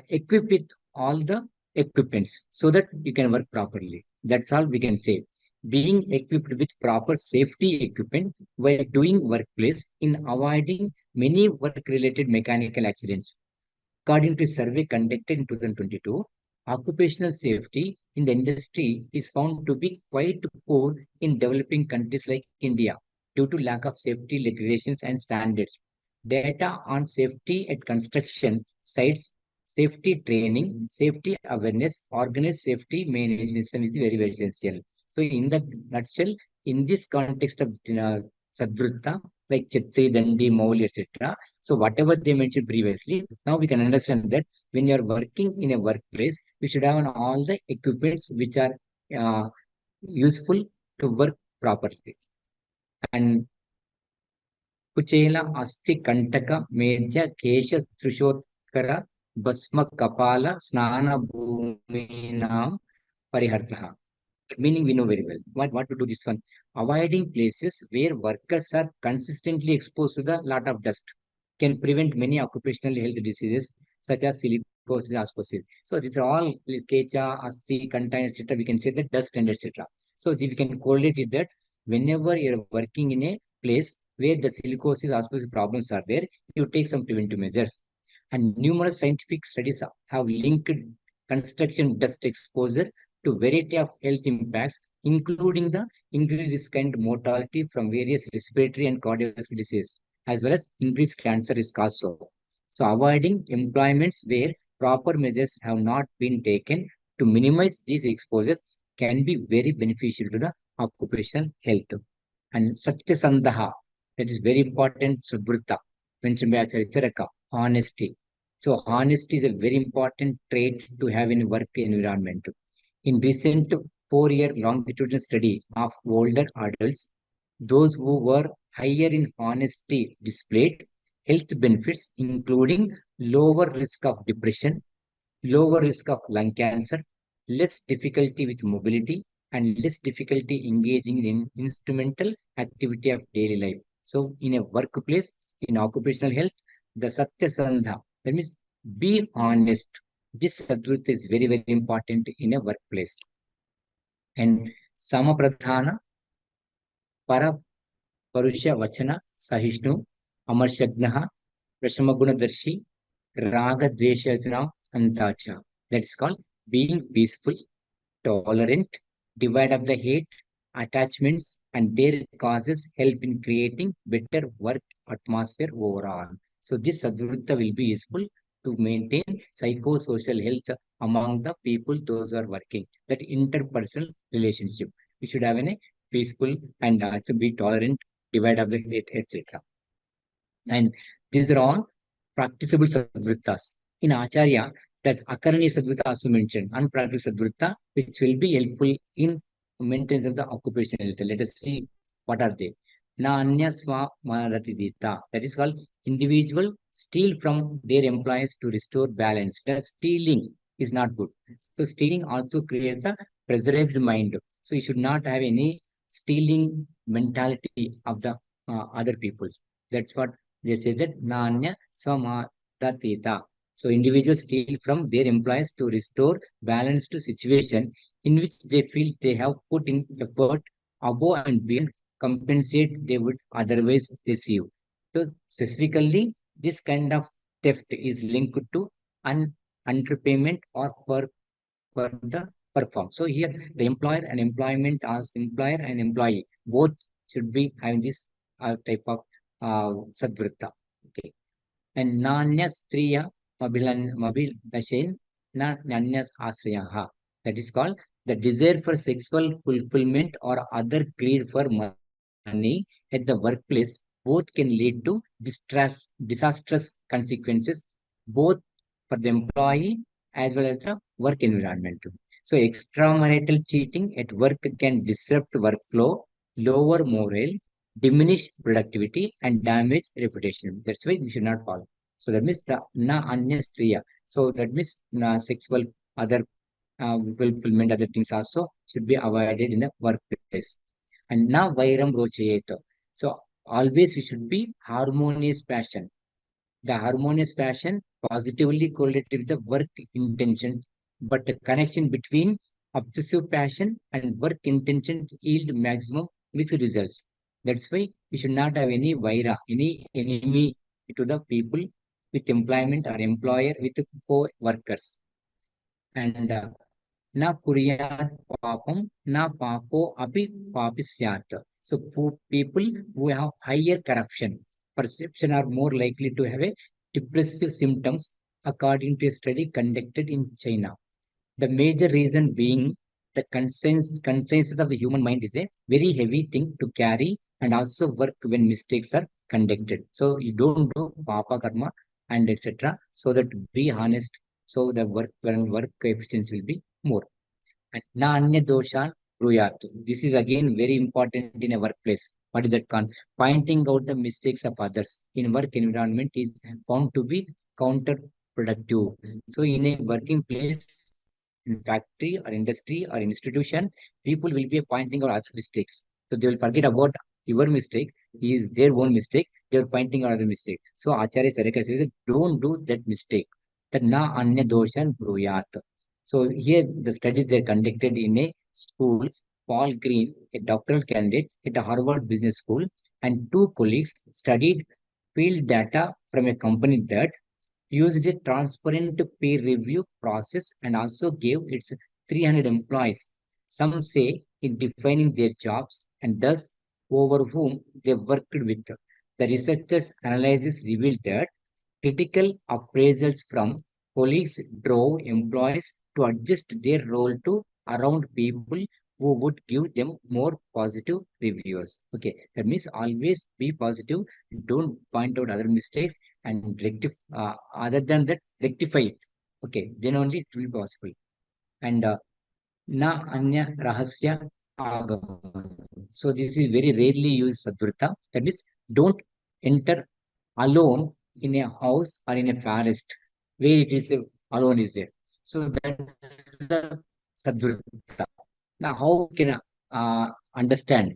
equipped with all the equipments so that you can work properly. That's all we can say. Being equipped with proper safety equipment while doing workplace in avoiding many work-related mechanical accidents. According to a survey conducted in 2022, occupational safety in the industry is found to be quite poor in developing countries like India due to lack of safety regulations and standards. Data on safety at construction sites, safety training, safety awareness, organized safety management system is very, very essential. So, in the nutshell, in this context of Sadvrutta, like Chetri, Dandi, Mauli, etc., so whatever they mentioned previously, now we can understand that when you are working in a workplace, you should have all the equipments which are uh, useful to work properly. And Kuchela Asti Kantaka Medya Kesha Trishotkara Basma Kapala Snana Bhuminam Parihartaha. Meaning we know very well. What to do this one? Avoiding places where workers are consistently exposed to the lot of dust can prevent many occupational health diseases such as silicosis, asbestos. So these are all kecha, asti, container, etc. We can say that dust and etc. So we can correlate it that whenever you're working in a place where the silicosis, asbestos problems are there, you take some preventive measures. And numerous scientific studies have linked construction dust exposure to variety of health impacts, including the increased risk and mortality from various respiratory and cardiovascular diseases, as well as increased cancer risk also. So avoiding employments where proper measures have not been taken to minimize these exposures can be very beneficial to the occupational health. And Satyasandaha, that is very important, Subhrita, mentioned by Acharya Charaka, honesty. So honesty is a very important trait to have in work environment. In recent 4-year longitudinal study of older adults, those who were higher in honesty displayed health benefits, including lower risk of depression, lower risk of lung cancer, less difficulty with mobility, and less difficulty engaging in instrumental activity of daily life. So in a workplace, in occupational health, the Satya Sandha, that means be honest. This Sadvritta is very, very important in a workplace. And Samapradhana, Para Parusha Vachana, Sahishnu, Amarshagnaha, Prashamagunadarshi, Raga Dveshachana, Antacha. That is called being peaceful, tolerant, divide up the hate, attachments, and their causes help in creating better work atmosphere overall. So this Sadvritta will be useful to maintain psychosocial health among the people, those who are working, that interpersonal relationship. We should have a peaceful and to be tolerant, divide up the hate, etc. And these are all practicable sadvrittas. In Acharya, that Akarani sadvritta also mentioned, unpracticed sadvritta, which will be helpful in maintenance of the occupational health. Let us see what are they. Na anya swa maratidita. That is called individual steal from their employees to restore balance. That stealing is not good. So stealing also creates a pressurized mind. So you should not have any stealing mentality of the other people. That's what they say, that Nanya Samatatita. So individuals steal from their employees to restore balance to situation in which they feel they have put in effort above and beyond compensate they would otherwise receive. So specifically, this kind of theft is linked to underpayment or for the perform. So here the employer and employment as employer and employee both should be having this type of Sadvritta. Okay. And Nanya Striya Mabil Na Nanyas Asriyaha. That is called the desire for sexual fulfillment or other greed for money at the workplace. Both can lead to disastrous consequences, both for the employee as well as the work environment. So extramarital cheating at work can disrupt workflow, lower morale, diminish productivity, and damage reputation. That's why we should not follow. So that means the na anya striya. So that means sexual other fulfillment, other things also should be avoided in the workplace. And now vairam rochayeta. So always we should be harmonious passion. The harmonious passion positively correlated with the work intention, but the connection between obsessive passion and work intention yield maximum mixed results. That's why we should not have any vaira, any enemy to the people with employment or employer with co-workers. And na kuryat papam, na papo api papisyat. So people who have higher corruption perception are more likely to have a depressive symptoms according to a study conducted in China. The major reason being the consensus of the human mind is a very heavy thing to carry and also work when mistakes are conducted. So you don't do papa karma and etc. So that be honest. So the work efficiency will be more. And na anya doshan bruyat. This is again very important in a workplace. What is that called? Pointing out the mistakes of others in work environment is found to be counterproductive. So in a working place, in factory or industry or institution, people will be pointing out other mistakes. So they will forget about your mistake, is their own mistake. They are pointing out other mistake. So Acharya Charaka says, don't do that mistake. That na anya doshan bruyat. So here the studies they conducted in a school. Paul Green, a doctoral candidate at the Harvard Business School, and two colleagues studied field data from a company that used a transparent peer review process and also gave its 300 employees some say in defining their jobs and thus over whom they worked with. The researchers' analysis revealed that critical appraisals from colleagues drove employees to adjust their role to around people who would give them more positive reviews. Okay, that means always be positive. Don't point out other mistakes and rectify. Other than that, rectify it. Okay, then only it will be possible. And na anya rahasya agama. So this is very rarely used sadvrita. That means don't enter alone in a house or in a forest where it is alone is there. So that is the sadvrita. Now, how we can understand?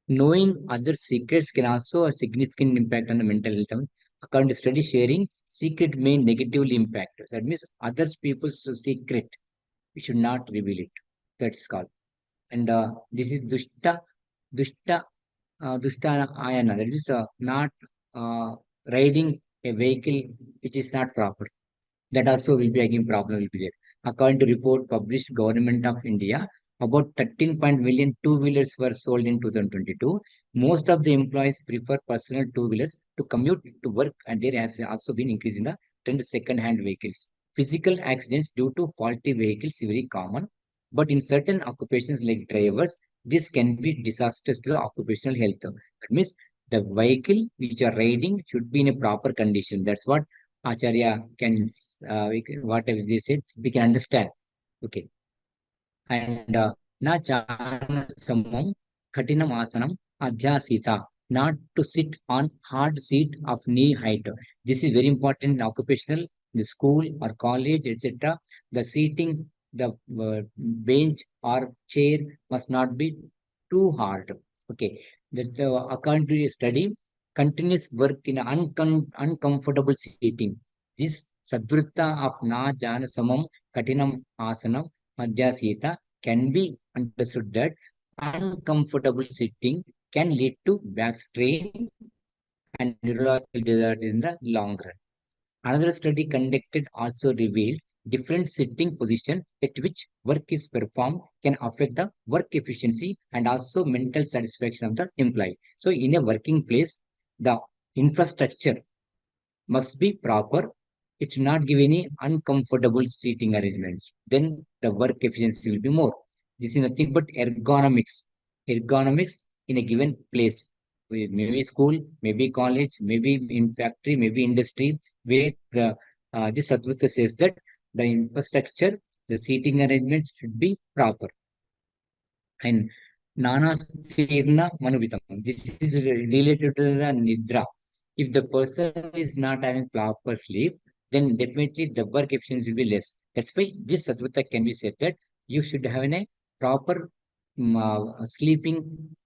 Knowing other secrets can also have significant impact on the mental health. According to study, sharing secret may negatively impact. So that means other people's secret, we should not reveal it. That's called. And this is dushta, dushta ayana. That is not uh, riding a vehicle which is not proper. That also will be again problem will be there. According to report published Government of India, about 13 million two-wheelers were sold in 2022. Most of the employees prefer personal two-wheelers to commute to work, and there has also been increase in the trend of second-hand vehicles. Physical accidents due to faulty vehicles is very common, but in certain occupations like drivers, this can be disastrous to the occupational health. That means the vehicle which you are riding should be in a proper condition. That's what Acharya can, whatever they said, we can understand. Okay. And na jana samam khatinam asanam adhyasita, not to sit on hard seat of knee height. This is very important in occupational, the school or college, etc. The seating, the bench or chair must not be too hard. Okay. That according to a study, continuous work in uncomfortable seating. This Sadvritta of na jana samam katinam asanam madhyasita can be understood that uncomfortable sitting can lead to back strain and neurological disorder in the long run. Another study conducted also revealed different sitting position at which work is performed can affect the work efficiency and also mental satisfaction of the employee. So in a working place, the infrastructure must be proper. It should not give any uncomfortable seating arrangements. Then the work efficiency will be more. This is nothing but ergonomics. Ergonomics in a given place. Maybe school, maybe college, maybe in factory, maybe industry, where the this Advaita says that the infrastructure, the seating arrangements should be proper. And Nanastirna Manuvitam. This is related to the Nidra. If the person is not having proper sleep, then definitely the work efficiency will be less. That's why this Satvata can be said that you should have a proper sleeping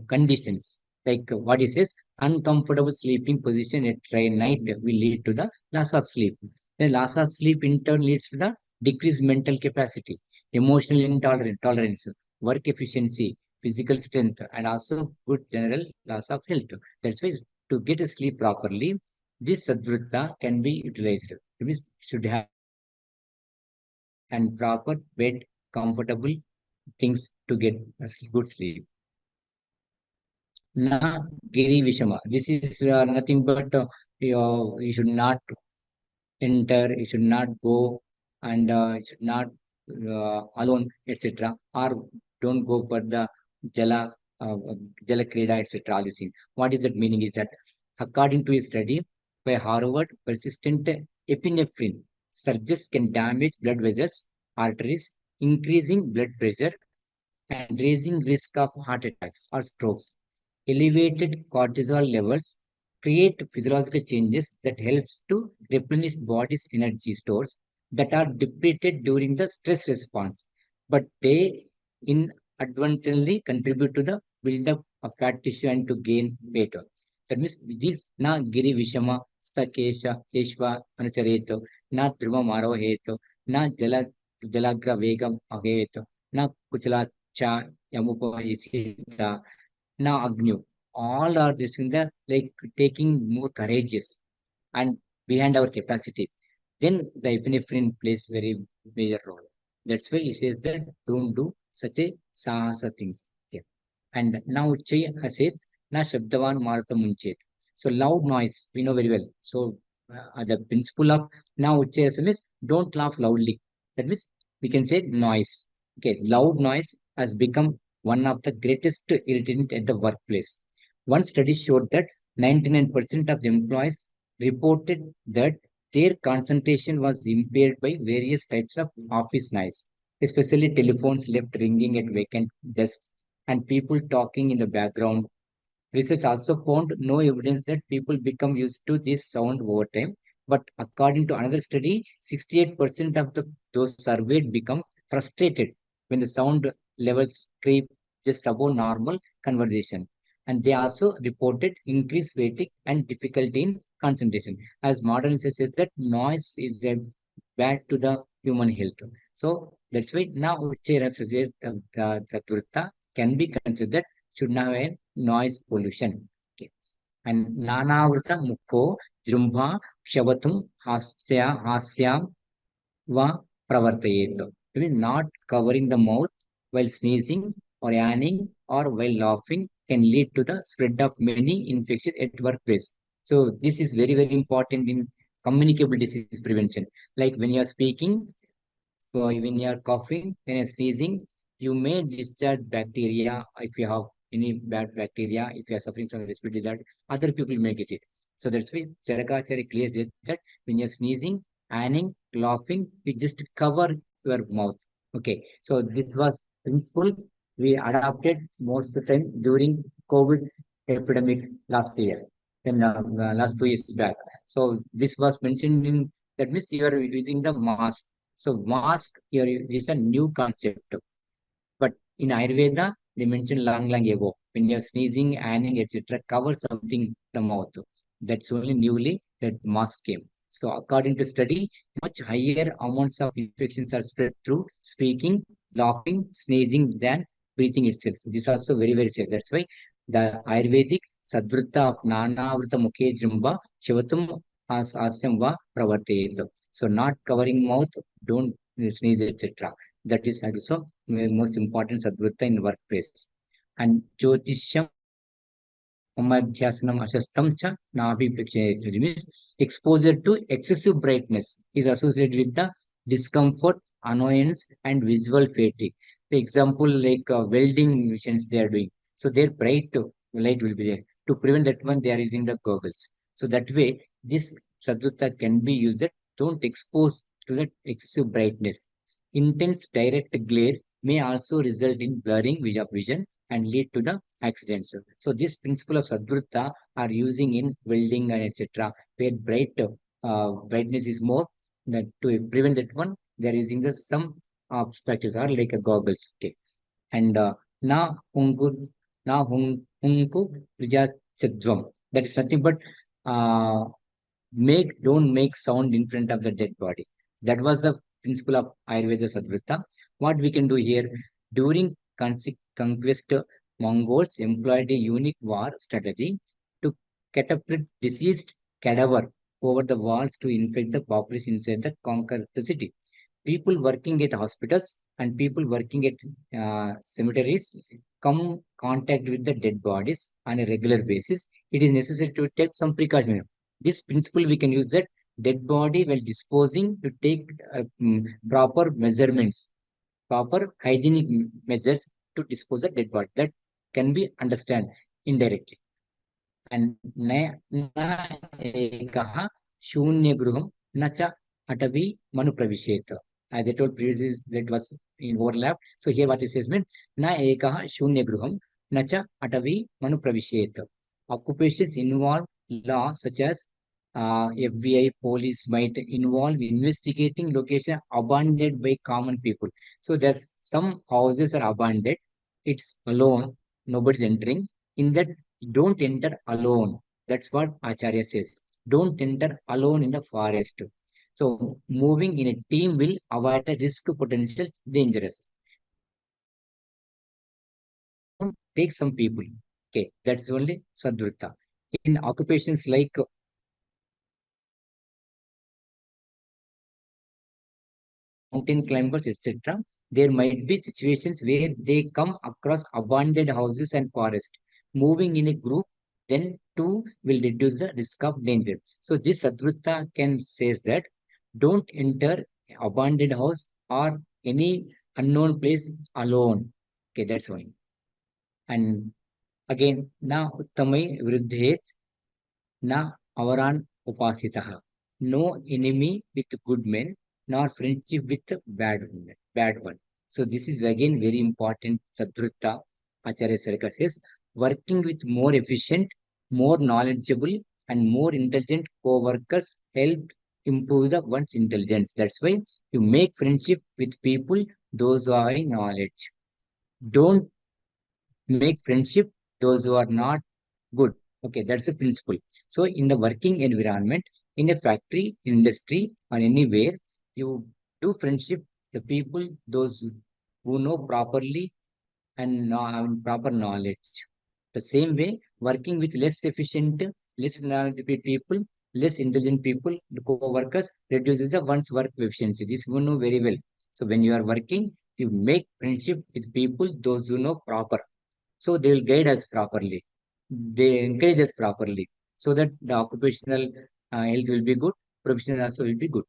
conditions. Like what he says, uncomfortable sleeping position at night will lead to the loss of sleep. The loss of sleep in turn leads to the decreased mental capacity, emotional tolerance, work efficiency, physical strength, and also good general loss of health. That's why to get a sleep properly, this Sadvritta can be utilized. It means should have and proper bed, comfortable things to get a good sleep. Na Giri Vishama. This is nothing but you should not enter, you should not go, and you should not alone, etc. Or don't go for the Jala, Jala Krida, etc. All these things. What is that meaning is that according to a study by Harvard, persistent epinephrine surges can damage blood vessels, arteries, increasing blood pressure, and raising risk of heart attacks or strokes. Elevated cortisol levels create physiological changes that helps to replenish body's energy stores that are depleted during the stress response, but they inadvertently contribute to the buildup of fat tissue and to gain weight. That means this na giri vishama stakesha keshva anuchareto na dhrumam aroheto na jalagra vegam aheto na kuchala cha yamupa isita now, Agnew, all are this in the like taking more courageous and behind our capacity. Then the epinephrine plays very major role. That's why he says that don't do such a sahasa things. Okay. And now Chay says, na shabdavan marata munchet. So loud noise, we know very well. So the principle of now Chay means don't laugh loudly. That means we can say noise. Okay, loud noise has become one of the greatest irritant at the workplace. One study showed that 99% of the employees reported that their concentration was impaired by various types of office noise, especially telephones left ringing at vacant desks and people talking in the background. Research also found no evidence that people become used to this sound over time. But according to another study, 68% of those surveyed become frustrated when the sound levels creep just above normal conversation. And they also reported increased fatigue and difficulty in concentration. As modern research says that noise is a bad to the human health. So that's why now the Sadvritta can be considered should not have a noise pollution. Okay. And Nanavrita Mukko Jrumbha Shavatum Hasyam Va Pravartayet. It means not covering the mouth while sneezing or yawning or while laughing can lead to the spread of many infections at workplace. So this is very, very important in communicable disease prevention. Like when you are speaking, so when you are coughing, when you're sneezing, you may discharge bacteria if you have any bad bacteria, if you are suffering from respiratory disease, other people may get it. So that's why Charakachari clears it that when you're sneezing, yawning, laughing, you just cover your mouth. Okay. So this was principle we adopted most of the time during COVID epidemic last year, then last 2 years back. So this was mentioned in that means you are using the mask. So mask here is a new concept. But in Ayurveda, they mentioned long ago. When you're sneezing, yawning, etc., cover something the mouth. That's only newly that mask came. So according to study, much higher amounts of infections are spread through speaking, laughing, sneezing than breathing itself. This is also very, very safe. That's why the Ayurvedic Sadvritta of Nanavrita Mukhe Jrimba Shivatum Asyam Va Pravartayet. So not covering mouth, don't sneeze, etc. That is also the most important Sadvritta in workplace. And Jyotisham Amadhyasanam Ashastam Cha Nabi means exposure to excessive brightness is associated with the discomfort, annoyance, and visual fatigue. The example like welding machines they are doing. So their bright light will be there. To prevent that one, they are using the goggles. So that way, this Sadvritta can be used that don't expose to that excessive brightness. Intense direct glare may also result in blurring of vision and lead to the accidents. So this principle of Sadvritta are using in welding and etc. Where brightness is more, that to prevent that one, they are using the some structures are like a goggles. Okay. And na hungu hunku Chadvam. That is nothing but uh, don't make sound in front of the dead body. That was the principle of Ayurveda Sadvritta. What we can do here during conquest, Mongols employed a unique war strategy to catapult deceased cadaver over the walls to infect the population inside the conquer the city. People working at hospitals and people working at cemeteries come contact with the dead bodies on a regular basis. It is necessary to take some precaution. This principle we can use that dead body while disposing to take proper measurements, proper hygienic measures to dispose the dead body. That can be understand indirectly. And na ekaha shunya gruham nacha atavi manu pravishet. As I told previously, that was in overlap. So here what it says means na ekaha shunya gruham nacha atavi manu pravishet. Occupations involve law such as FBI, police might involve investigating location abandoned by common people. So there's some houses are abandoned. It's alone. Nobody's entering. In that, don't enter alone. That's what Acharya says. Don't enter alone in the forest. So moving in a team will avoid the risk potential dangerous. Take some people. Okay, that's only Sadvritta. In occupations like mountain climbers, etc., there might be situations where they come across abandoned houses and forest. Moving in a group, then too will reduce the risk of danger. So this Sadvritta can says that don't enter abandoned house or any unknown place alone. Okay, that's one. And again, na uttamai vruddhet na avaran upasitaha. No enemy with good men, nor friendship with bad one. So this is again very important. Sadvritta Acharya Sarika says, working with more efficient, more knowledgeable, and more intelligent co-workers help improve the one's intelligence. That's why you make friendship with people, those who are in knowledge. Don't make friendship those who are not good. Okay, that's the principle. So in the working environment, in a factory, industry, or anywhere, you do friendship the people those who know properly and having proper knowledge. The same way, working with less efficient, less knowledgeable people, less intelligent people, the co-workers reduces the one's work efficiency. This you know very well. So when you are working, you make friendship with people those who know proper. So they will guide us properly. They encourage us properly, so that the occupational health will be good, professional also will be good.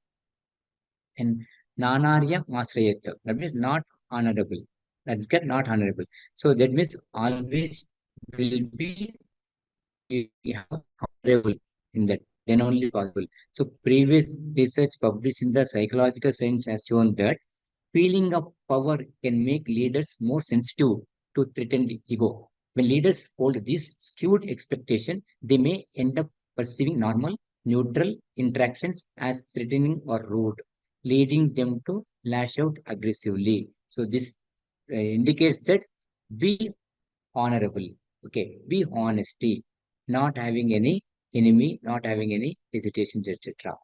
And nanarya masrayat, that means not honorable. That get not honorable. So that means always will be we have honorable in that. Then only possible. So previous research published in the psychological science has shown that feeling of power can make leaders more sensitive to threatened ego. When leaders hold this skewed expectation, they may end up perceiving normal, neutral interactions as threatening or rude, leading them to lash out aggressively. So this indicates that be honorable. Okay, be honesty, not having any enemy, not having any hesitations, etc.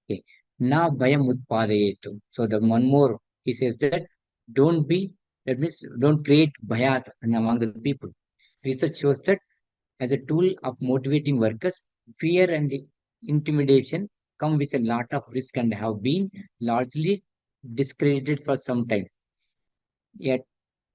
Okay. Now bhayam utpadayetu. So the one more he says that don't be, that means don't create bhayat among the people. Research shows that as a tool of motivating workers, fear and intimidation come with a lot of risk and have been largely discredited for some time. Yet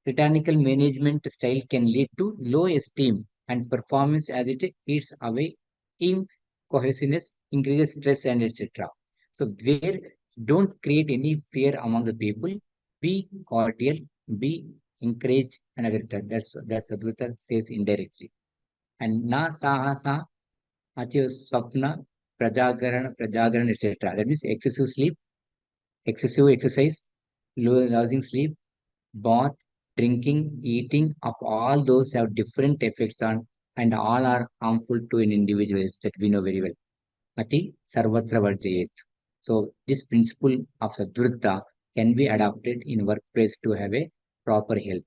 tyrannical management style can lead to low esteem and performance as it eats away team cohesiveness, increases stress, and etc. So, where don't create any fear among the people, be cordial, be encourage, and etc. That's Sadvritta says indirectly. And na sahasa, atyo swapna, prajagaran, etc. That means excessive sleep, excessive exercise, losing sleep, bath, drinking, eating, of all those have different effects on and all are harmful to an individual that we know very well. Ati sarvatra varjayet. So this principle of Sadvritta can be adopted in workplace to have a proper health.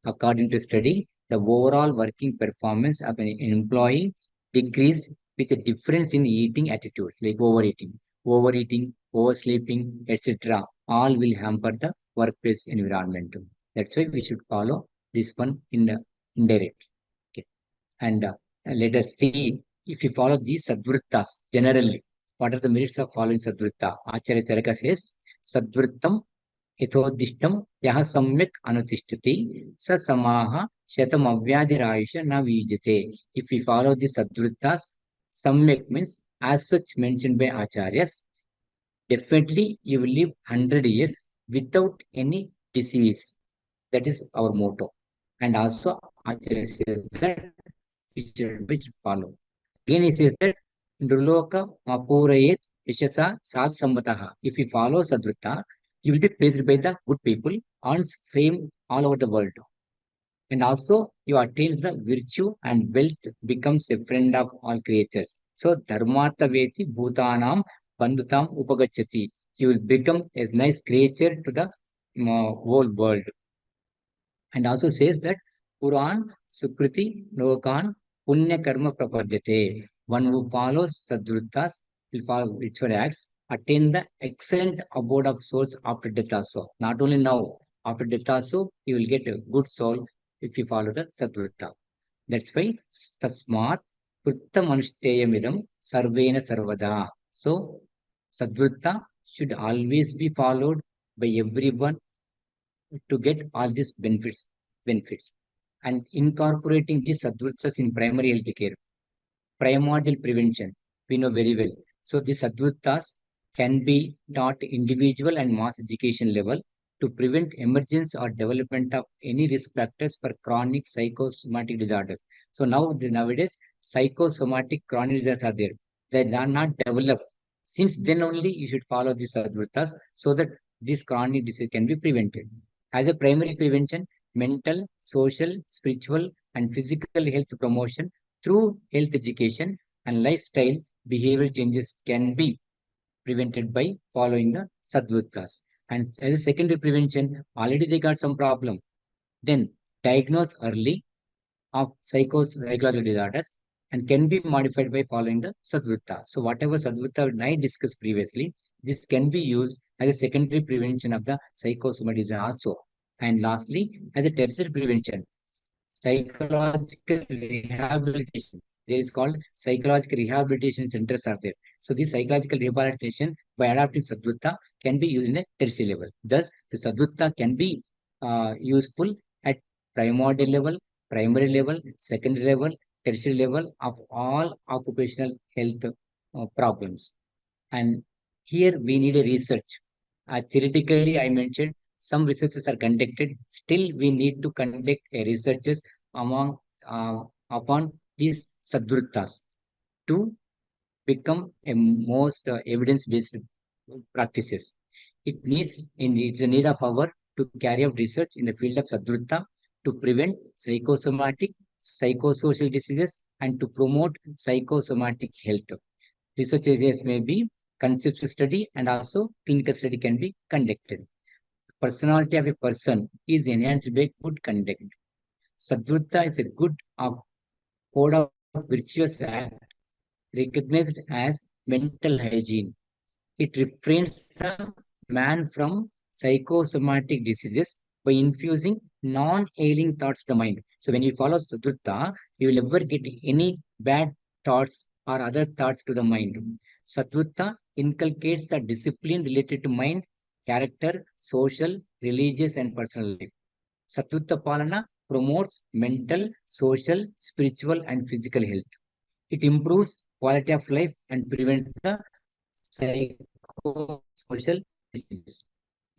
According to study, the overall working performance of an employee decreased with a difference in eating attitude, like overeating, oversleeping, etc. All will hamper the workplace environment. That's why we should follow this one in the indirect. Okay. And let us see if you follow these Sadvrittas generally. What are the merits of following Sadvritta? Acharya Charaka says, Sadvrittam yathodishtam yaha samyak anutishthati sa samaha shatam avyadhirayusha na vijate. If we follow the Sadvrittas, samyak means as such mentioned by Acharyas, definitely you will live 100 years without any disease. That is our motto. And also Acharya says that which follow. Again, he says that Nruloka Mapurayet Vishasa Sat Sambataha. If you follow Sadvritta, you will be praised by the good people, earns fame all over the world. And also, you attain the virtue and wealth becomes a friend of all creatures. So, Dharmata Veti Bhutanam Bandhutam Upagachati. You will become a nice creature to the whole world. And also says that Puran Sukriti Lokan Punya Karma Prapadyate. One who follows Sadvrittas will follow ritual acts, attain the excellent abode of souls after death also. Not only now, after death also, you will get a good soul if you follow the Sadvritta. That's why Tasmat Putta Manushteyamidam Sarvena Sarvada. So Sadvritta should always be followed by everyone to get all these benefits and incorporating these sadhvritas in primary health care, primordial prevention, we know very well. So these sadhvritas can be taught individual and mass education level to prevent emergence or development of any risk factors for chronic psychosomatic disorders. So nowadays psychosomatic chronic disorders are there, they are not developed. Since then only you should follow these sadhvritas so that this chronic disease can be prevented. As a primary prevention, mental, social, spiritual, and physical health promotion through health education and lifestyle behavioral changes can be prevented by following the sadhvritas. And as a secondary prevention, already they got some problem. Then diagnose early of psychological disorders and can be modified by following the Sadvritta. So whatever Sadvritta I discussed previously, this can be used as a secondary prevention of the psychosomatism also. And lastly, as a tertiary prevention, psychological rehabilitation. There is called psychological rehabilitation centers are there. So this psychological rehabilitation by adapting Sadvutta can be used in a tertiary level. Thus, the Sadvutta can be useful at primordial level, primary level, secondary level, tertiary level of all occupational health problems. And here we need a research. Theoretically, I mentioned some researches are conducted. Still, we need to conduct a researches among upon these sadvruttas to become a most evidence-based practices. It's a need of our to carry out research in the field of sadvrutta to prevent psychosomatic, psychosocial diseases and to promote psychosomatic health. Research areas may be conceptual study and also clinical study can be conducted. Personality of a person is enhanced by good conduct. Sadvrutta is a good of code of virtuous act recognized as mental hygiene. It refrains the man from psychosomatic diseases by infusing non-ailing thoughts to the mind. So when you follow Sadhutta, you will never get any bad thoughts or other thoughts to the mind. Sadhutta inculcates the discipline related to mind, character, social, religious, and personal life. Sattvita Palana promotes mental, social, spiritual, and physical health. It improves quality of life and prevents the psychosocial diseases.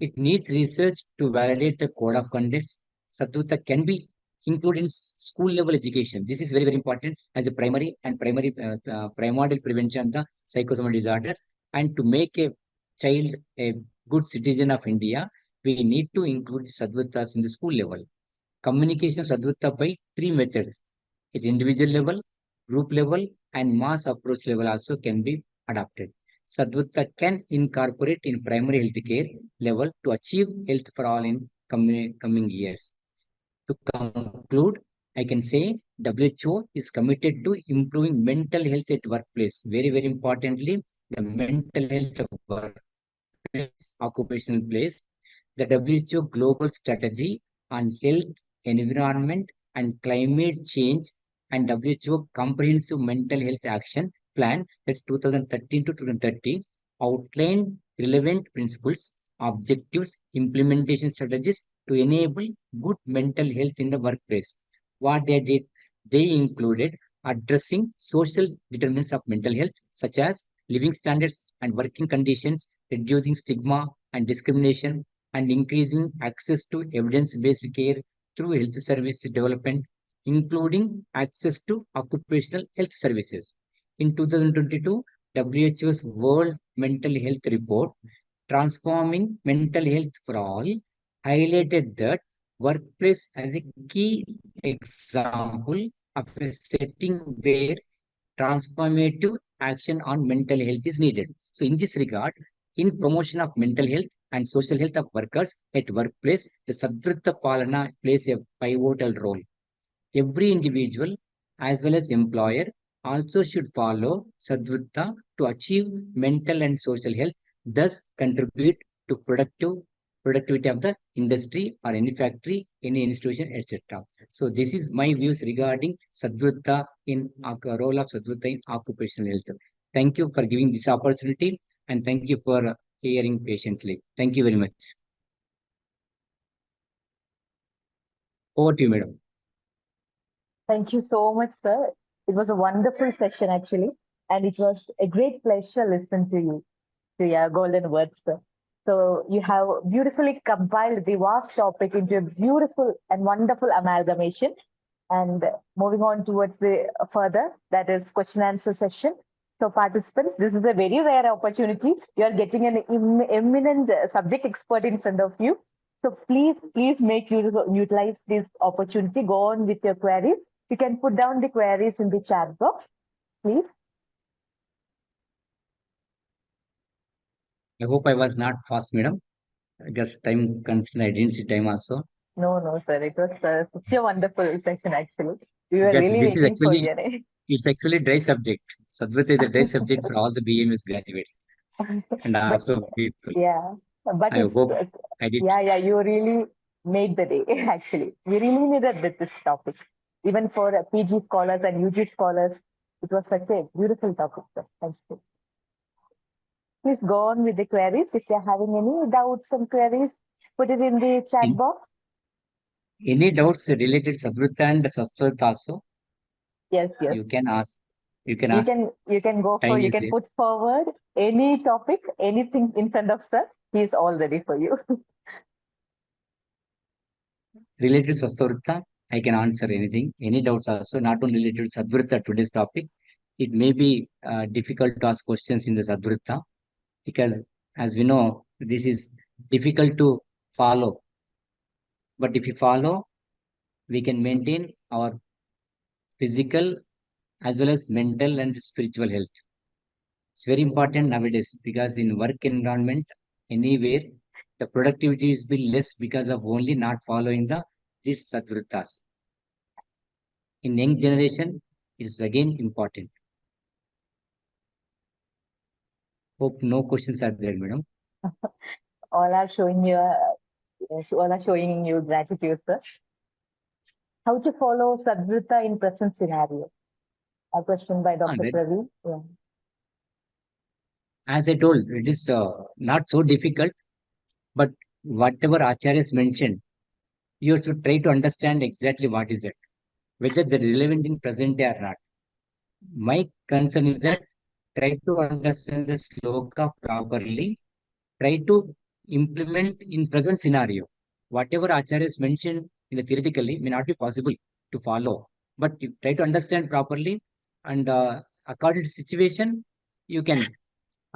It needs research to validate the code of conduct. Sattvita can be included in school level education. This is very, very important as a primordial prevention of the psychosomatic disorders. And to make a child a good citizen of India, we need to include Sadhvitas in the school level. Communication of Sadhvita by three methods. At individual level, group level, and mass approach level also can be adopted. Sadhvita can incorporate in primary health care level to achieve health for all in coming years. To conclude, I can say WHO is committed to improving mental health at workplace. Very, very importantly, the mental health of workplace, occupational place. The WHO Global Strategy on Health, Environment, and Climate Change and WHO Comprehensive Mental Health Action Plan, that's 2013 to 2030, outlined relevant principles, objectives, implementation strategies to enable good mental health in the workplace. What they did, they included addressing social determinants of mental health, such as living standards and working conditions, reducing stigma and discrimination, and increasing access to evidence-based care through health service development, including access to occupational health services. In 2022, WHO's World Mental Health Report, Transforming Mental Health for All, highlighted that workplace as a key example of a setting where transformative action on mental health is needed. So in this regard, in promotion of mental health and social health of workers at workplace, the Sadvritta Palana plays a pivotal role. Every individual as well as employer also should follow Sadvritta to achieve mental and social health, thus contribute to productivity of the industry or any factory, any institution, etc. So this is my views regarding Sadvritta in role of Sadvritta in occupational health. Thank you for giving this opportunity and thank you for hearing patiently. Thank you very much. Over to you, madam. Thank you so much, sir. It was a wonderful session, actually, and it was a great pleasure listening to you, to your golden words, sir. So you have beautifully compiled the vast topic into a beautiful and wonderful amalgamation. And moving on towards the further, that is question answer session. So participants, this is a very rare opportunity. You are getting an eminent subject expert in front of you. So please make use utilize this opportunity. Go on with your queries. You can put down the queries in the chat box, please. I hope I was not fast, madam. I guess time constraint, I didn't see time also. No, sir. It was such a wonderful session, actually. We were Because really this is waiting for actually, your name. it's actually dry subject. Sadvritta is a dry subject for all the BMS graduates and But also people. yeah, but I it's, hope I did. yeah, you really made the day, actually. We really needed this topic. Even for PG scholars and UG scholars, it was such a beautiful topic, sir. Thank you. Please go on with the queries. If you're having any doubts and queries, put it in the chat In, box. any doubts related Sadvritta and Sattvarita also, Yes. you can ask. You can You ask. can Time you is can there. put forward any topic, anything in front of sir. He is all ready for you. Related to Sattvarita, I can answer anything. Any doubts also, not only related to Sadvritta, today's topic. It may be difficult to ask questions in the Sadvritta because, as we know, this is difficult to follow. But if you follow, we can maintain our physical as well as mental and spiritual health. It's very important nowadays because in work environment, anywhere, the productivity is be less because of only not following these Sadvritas. In young generation, it is again important. Hope no questions are there, madam. All are showing you all are showing you gratitude, sir. How to follow Sadvrita in present scenario? A question by Dr. That, Praveen. Yeah. as I told, it is not so difficult, but whatever Acharyas mentioned, you should try to understand exactly what is it, whether they're relevant in present day or not. My concern is that try to understand the sloka properly, try to implement in present scenario. Whatever Acharyas mentioned in the theoretically may not be possible to follow, but you try to understand properly and according to situation, you can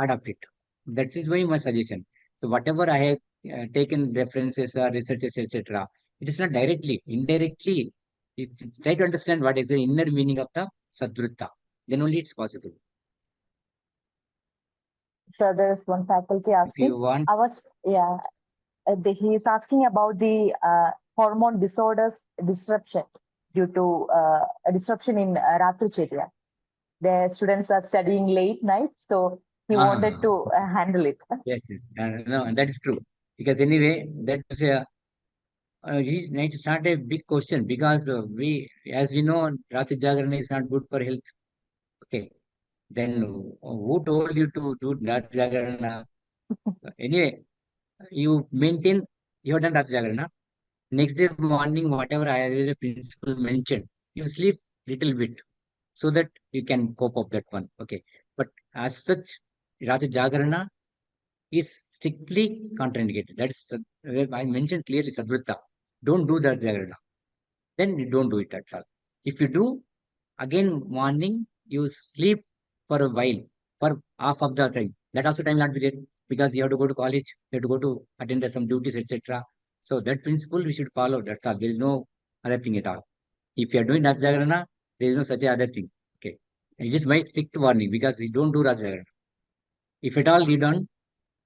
adapt it. That is why my suggestion. So whatever I have taken references or researches, etc., it is not directly, indirectly. Try to understand what is the inner meaning of the Sadvrutta. Then only it's possible. So there is one faculty If you asking. want, I was yeah. He is asking about the hormone disorders disruption due to a disruption in Ratricharya. The students are studying late night, so he wanted ah, to handle it. yes. No, that is true. Because anyway, that is a it's not a big question because as we know, Rati Jagarana is not good for health. Okay, then who told you to do Rati Jagarana? Anyway, you maintain, you have done Rati Jagarana. Next day morning, whatever I the principal mentioned, you sleep little bit so that you can cope up that one. Okay, but as such, Rati Jagarana is strictly contraindicated. That's I mentioned clearly Sadvrita. Don't do that Jagarana. Then you don't do it. That's all. If you do, again morning you sleep for a while for half of the time. That also time not be there because you have to go to college, you have to go to attend some duties, etc. So that principle we should follow. That's all. There is no other thing at all. If you are doing Raj Jagarana, there is no such a other thing. Okay. It is my strict warning because you don't do Raj Jagarana. If at all you don't,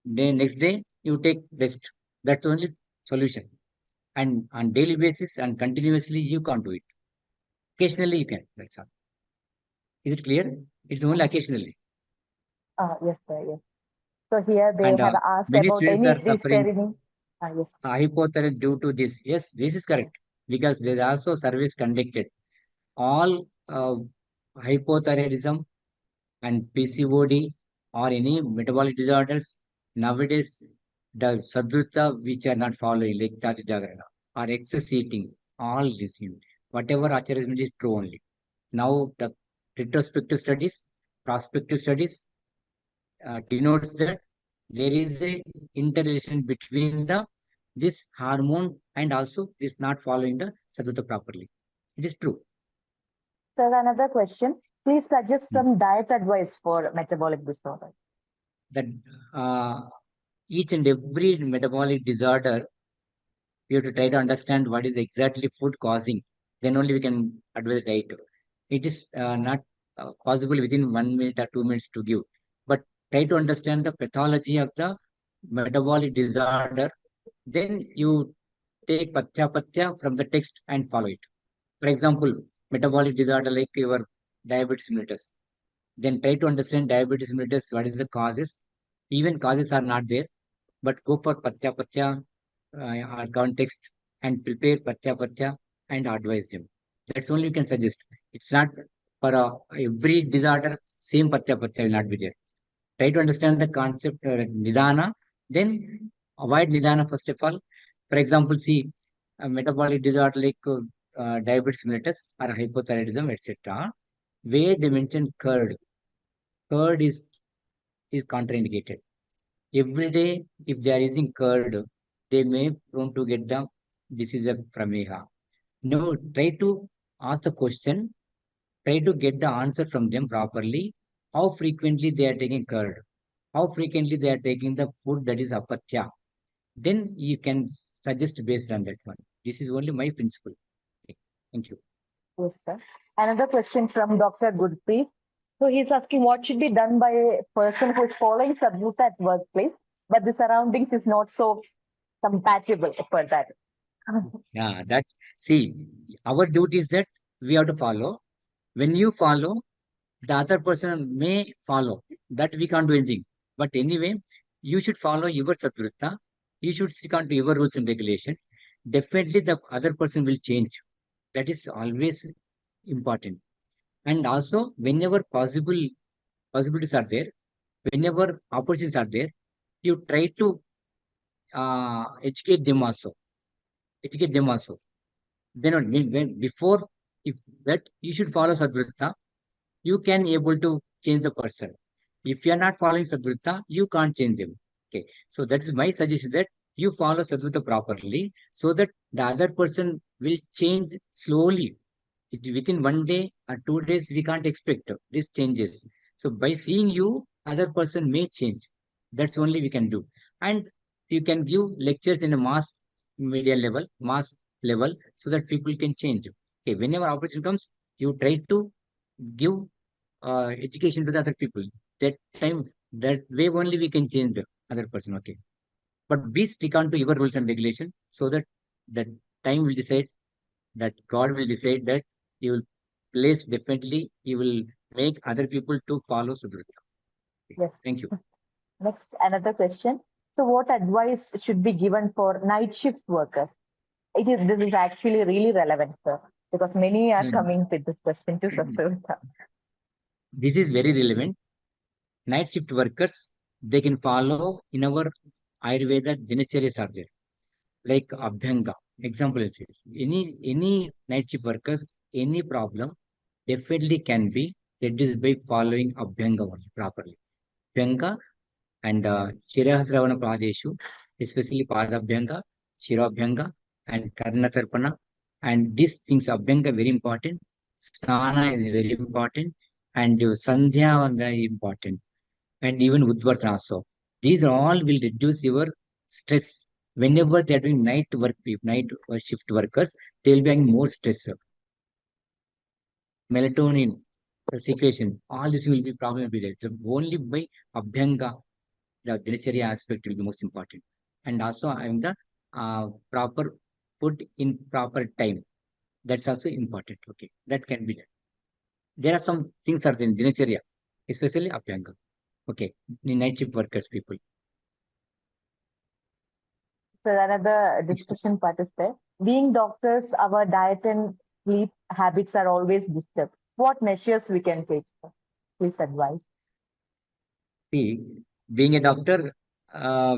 then next day you take rest. That's the only solution. And on daily basis and continuously you can't do it. Occasionally you can. That's all. Is it clear? It's only occasionally. Yes, sir. Yes. So here they And have asked many about students any are suffering discerning. Yes. hypothyroid due to this. Yes, this is correct because there are also surveys conducted. All hypothyroidism and PCOD or any metabolic disorders nowadays the sadhutta which are not following like Tati Jagrana or excess eating, all these things. Whatever Acharya is true only. Now the retrospective studies, prospective studies denotes that there is a interrelation between the this hormone and also this not following the sadhutta properly. It is true. So another question. Please suggest Hmm. some diet advice for metabolic disorder. That each and every metabolic disorder, we have to try to understand what is exactly food causing. Then only we can advise diet. It is not possible within 1 minute or 2 minutes to give, but try to understand the pathology of the metabolic disorder. Then you take patya from the text and follow it. For example, metabolic disorder like your diabetes mellitus. Then try to understand diabetes mellitus, what is the causes. Even causes are not there, but go for patya context and prepare patya and advise them. That's only you can suggest. It's not for every disorder, same patya will not be there. Try to understand the concept nidana, then avoid nidana first of all. For example, see metabolic disorder like diabetes mellitus or hypothyroidism, etc. Where they mention curd. Curd is contraindicated. Every day, if they are using curd, they may prone to get the disease of prameha. No, try to ask the question, try to get the answer from them properly. How frequently they are taking curd? How frequently they are taking the food that is apatya? Then you can suggest based on that one. This is only my principle. Okay, thank you. Yes, sir. Another question from Dr. Gurpreet. So he's asking what should be done by a person who is following Sadvritta at workplace, but the surroundings is not so compatible for that. Yeah, that's see, our duty is that we have to follow. When you follow, the other person may follow. That we can't do anything. But anyway, you should follow your Sadvritta. You should stick on to your rules and regulations. Definitely, the other person will change. That is always important. And also, whenever possibilities are there, whenever opportunities are there, you try to educate them also. Educate them also. Then when before if that you should follow Sadvritta, you can able to change the person. If you are not following Sadvritta, you can't change them. Okay. So that is my suggestion that you follow Sadvritta properly so that the other person will change slowly. Within 1 day or 2 days, we can't expect these changes. So by seeing you, other person may change. That's only we can do. And you can give lectures in a mass media level, mass level, so that people can change. Okay, whenever opportunity comes, you try to give education to the other people. That time, that way only we can change the other person. Okay, but be stick on to your rules and regulation so that that time will decide, that God will decide that you will place definitely, you will make other people to follow Sudhakar. Yes. Thank you. Next, another question. So what advice should be given for night shift workers? This is actually really relevant, sir, because many are And coming with this question to Sadvritta. this is very relevant. Night shift workers, they can follow in our Ayurveda Dinacharyas are there, like Abhyanga. Example is this. Any night shift workers, any problem definitely can be reduced by following Abhyanga only properly. Abhyanga and Shirahasravana Pradeshu, especially Padabhyanga, Shirabhyanga, and Karnatarpana. And these things, Abhyanga, very important. Snana is very important. And Sandhya are very important. And even Udvartana also. These all will reduce your stress. Whenever they are doing night work, night shift workers, they will be having more stress. Melatonin, secretion, all this will be problem will be there. So only by Abhyanga the dinacharya aspect will be most important. And also having the proper food in proper time. That's also important. Okay, that can be done. There are some things are in dinacharya, especially Abhyanga. Okay, the night shift workers people. So another Yes, discussion part is there. Being doctors, our diet and sleep habits are always disturbed. What measures we can take, sir? Please advise. see, being a doctor,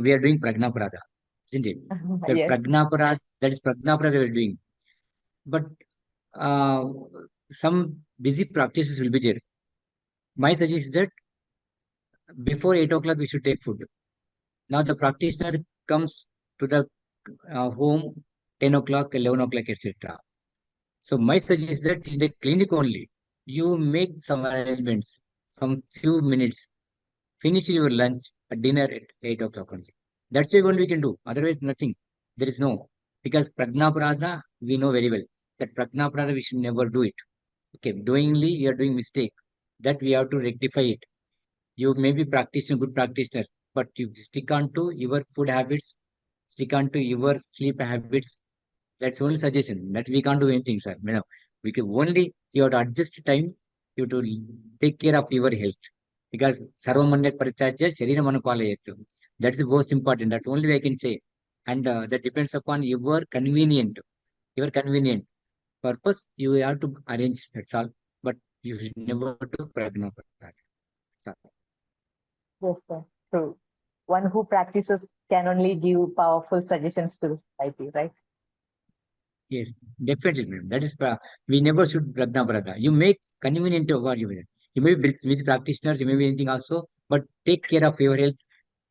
we are doing pragnaparada, isn't it? That Yes. pragnaparada, that is pragnaparada we are doing. But uh, some busy practices will be there. My suggestion is that before 8 o'clock we should take food. Now the practitioner comes to the home 10 o'clock, 11 o'clock, etc. So my suggestion is that in the clinic only, you make some arrangements, some few minutes, finish your lunch, dinner at 8 o'clock only. That's the only we can do. Otherwise, nothing. There is no. Because Pragna we know very well that Pragna we should never do it. Okay, doingly, you are doing mistake. That we have to rectify it. You may be practicing good practitioner, but you stick on to your food habits, stick on to your sleep habits, That's only suggestion. That we can't do anything, sir. Madam, we can only you have to adjust time. You have to take care of your health because sarvamanya parityajya sharira manapalayatu. That's the most important. That's only way I can say, and that depends upon your convenient purpose. You have to arrange. That's all. But you should never do pragna. Yes, sir. True. One who practices can only give powerful suggestions to the society, right? Yes, definitely, ma'am. That is, we never should pragna prada. You make convenient of what you will. You may be with practitioners, you may be anything also, but take care of your health.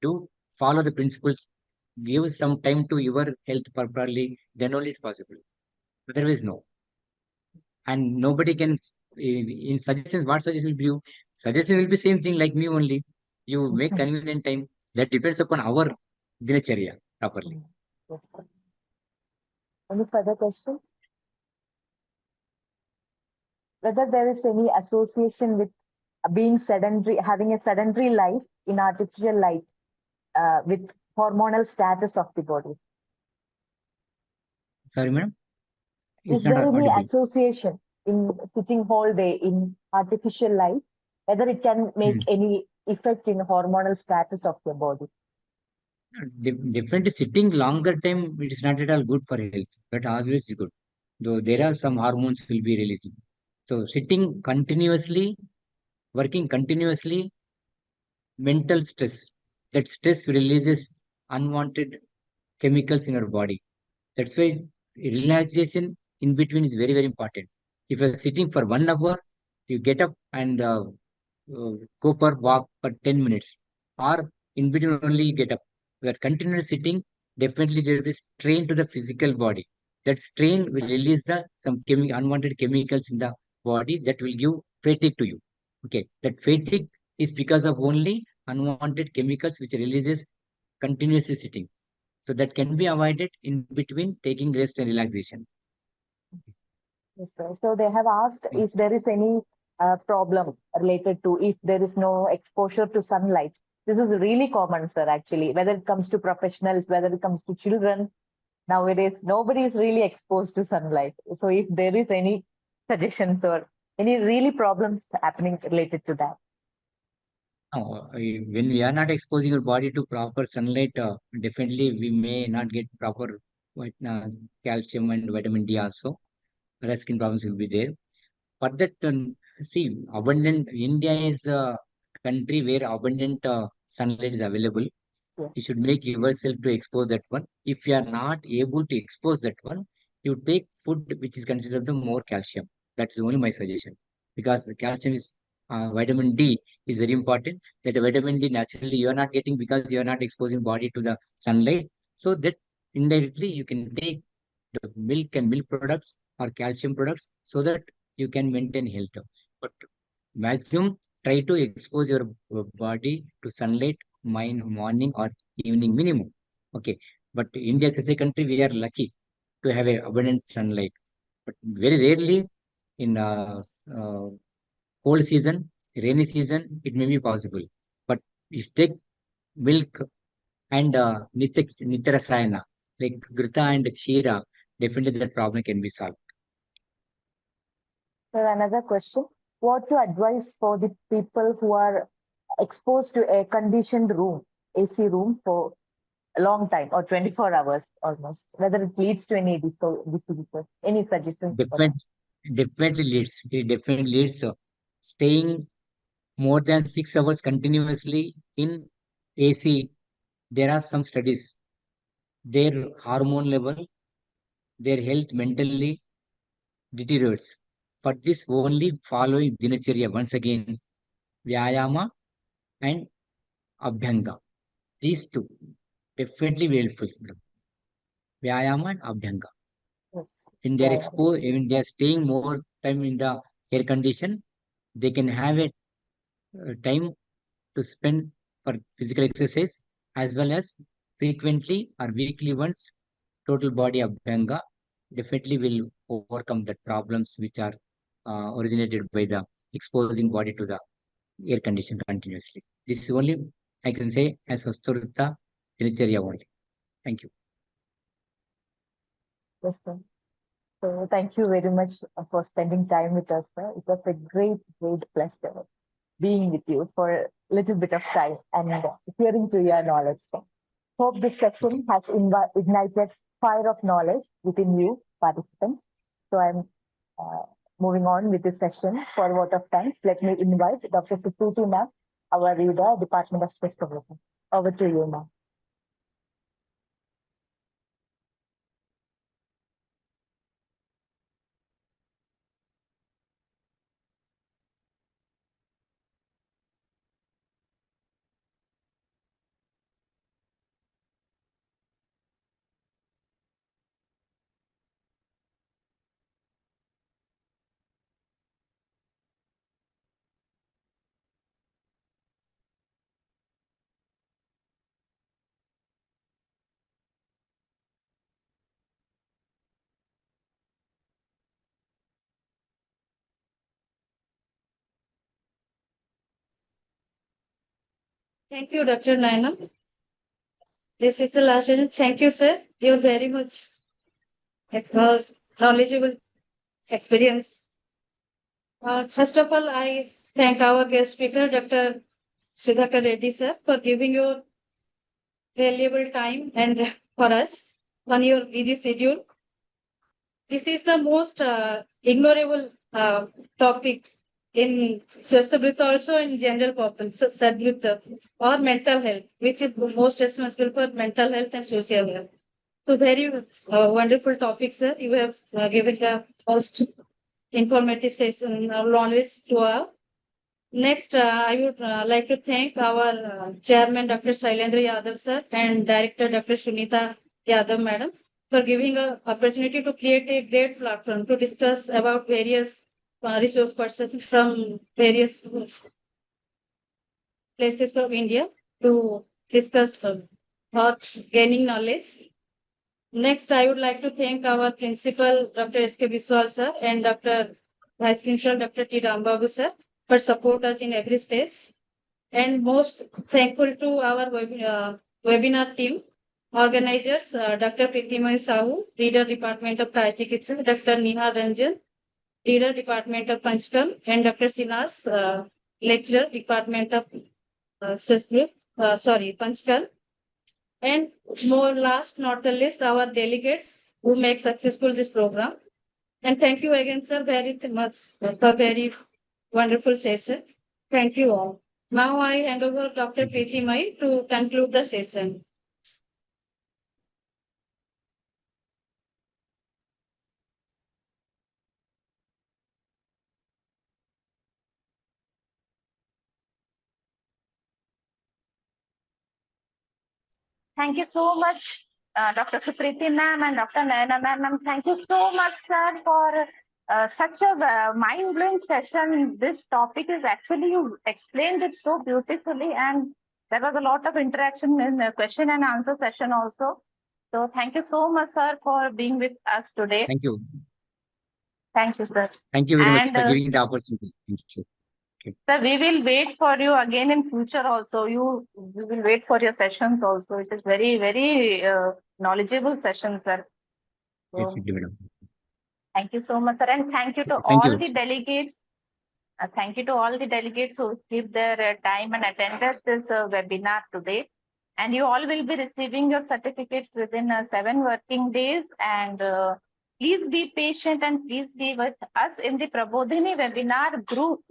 Do follow the principles. Give some time to your health properly. Then only it's possible. Otherwise, no. And nobody can in suggestions. What suggestion will be you? Suggestion will be same thing like me only. You make Mhm. convenient time. That depends upon our dinacharya properly. Yes, sir. Any further questions? Whether there is any association with being sedentary, having a sedentary life in artificial light with hormonal status of the body. Sorry, madam. It's Is not there any audible. association in sitting whole day in artificial light, whether it can make Hmm. any effect in hormonal status of your body? Definitely sitting longer time, it is not at all good for health, but always good. Though there are some hormones will be releasing. So sitting continuously, working continuously, mental stress. That stress releases unwanted chemicals in our body. That's why relaxation in between is very, very important. If you're sitting for 1 hour, you get up and go for walk for 10 minutes or in between only get up. We are continuous sitting, definitely there is strain to the physical body. That strain will release the some unwanted chemicals in the body that will give fatigue to you. Okay, that fatigue is because of only unwanted chemicals which releases continuously sitting. So that can be avoided in between taking rest and relaxation. Yes, sir. So they have asked Thank if there is any problem related to if there is no exposure to sunlight. This is really common, sir, actually, whether it comes to professionals, whether it comes to children. Nowadays, nobody is really exposed to sunlight. So if there is any suggestions or any really problems happening related to that. When we are not exposing our body to proper sunlight, definitely we may not get proper calcium and vitamin D also. The skin problems will be there. For that, see, abundant India is a country where abundant sunlight is available. Yes, You should make yourself to expose that one. If you are not able to expose that one, you take food which is considered the more calcium. That is only my suggestion. Because the calcium is vitamin D is very important. That the vitamin D naturally you are not getting because you are not exposing body to the sunlight. So that indirectly you can take the milk and milk products or calcium products so that you can maintain health. But maximum try to expose your body to sunlight morning or evening minimum. Okay, but India is such a country we are lucky to have a abundant sunlight, but very rarely in cold season, rainy season it may be possible. But if you take milk and nitya rasayana like grita and kshira, definitely that problem can be solved. sir, another question. What to advise for the people who are exposed to a conditioned room, AC room for a long time or 24 hours almost, whether it leads to any diseases, any suggestions for that? Different, definitely leads staying more than 6 hours continuously in AC. There are some studies. Their hormone level, their health mentally deteriorates. For this, only following dinacharya once again, vyayama and abhyanga. These two definitely will helpful. Vyayama and abhyanga. Yes. When they are Yeah, yeah. exposed, when they are staying more time in the air condition, they can have a time to spend for physical exercise as well as frequently or weekly once total body abhyanga definitely will overcome the problems which are originated by the exposing body to the air condition continuously. This is only I can say as Sadvritta Dinacharya only. Thank you. Yes, sir. So thank you very much for spending time with us, sir. It was a great, great pleasure being with you for a little bit of time and hearing to your knowledge, sir. Hope this session has ignited fire of knowledge within you, participants. So I'm uh, moving on with this session for a vote of thanks. Let me invite Dr. Sadvritta ma'am, our reader, Department of Stress Development. Over to you, ma'am. Thank you, Dr. Naina. This is the last session. Thank you, sir. You're very much. It was knowledgeable experience. First of all, I thank our guest speaker, Dr. Sudhakar Reddy, sir, for giving your valuable time and for us on your busy schedule. This is the most ignorable topic in Sadvritta, also in general population, so Sadvritta, or mental health, which is the most responsible for mental health and social health. So very wonderful topic, sir. You have given the most informative session knowledge to us. Next, I would like to thank our chairman, Dr. Shailendra Yadav, sir, and director, Dr. Sunita Yadav, madam, for giving an opportunity to create a great platform to discuss about various resource persons from various places of India to discuss or gaining knowledge. Next, I would like to thank our principal, Dr. S.K. Biswal, sir, and Dr. Vice Principal, Dr. T. Babu, sir, for support us in every stage. And most thankful to our webinar team, organizers, Dr. Pritimay Sahu, Leader Department of Thai Chikitsa, Dr. Neha Ranjan, Leader Department of Panchkam, and Dr. Sinas, Lecturer, Department of Panchkam. And more last, not the least, our delegates who make successful this program. And thank you again, sir, very much for very wonderful session. Thank you all. Now I hand over Dr. Preeti Mai to conclude the session. Thank you so much, Dr. Supriti ma'am and Dr. Naina ma'am. Thank you so much, sir, for such a mind-blowing session. This topic is actually, you explained it so beautifully, and there was a lot of interaction in the question and answer session also. So thank you so much, sir, for being with us today. Thank you. Thank you, sir. Thank you very much And, for giving the opportunity. Thank you. Sir, we will wait for you again in future also. We will wait for your sessions also. It is very, very knowledgeable session, sir. So, Definitely, madam. thank you so much, sir. And thank you to Thank all you. the delegates. Thank you to all the delegates who gave their time and attended this webinar today. And you all will be receiving your certificates within 7 working days. And please be patient and please be with us in the Prabodhini webinar group.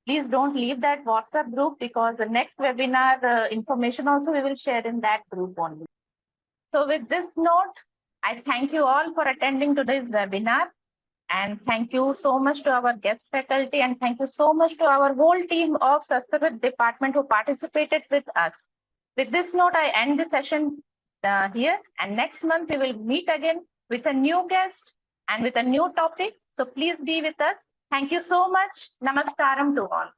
Please don't leave that WhatsApp group, because the next webinar information also we will share in that group only. So with this note, I thank you all for attending today's webinar. And thank you so much to our guest faculty, and thank you so much to our whole team of Sanskrit department who participated with us. With this note, I end the session here, and next month we will meet again with a new guest and with a new topic. So please be with us. Thank you so much. Namaskaram to all.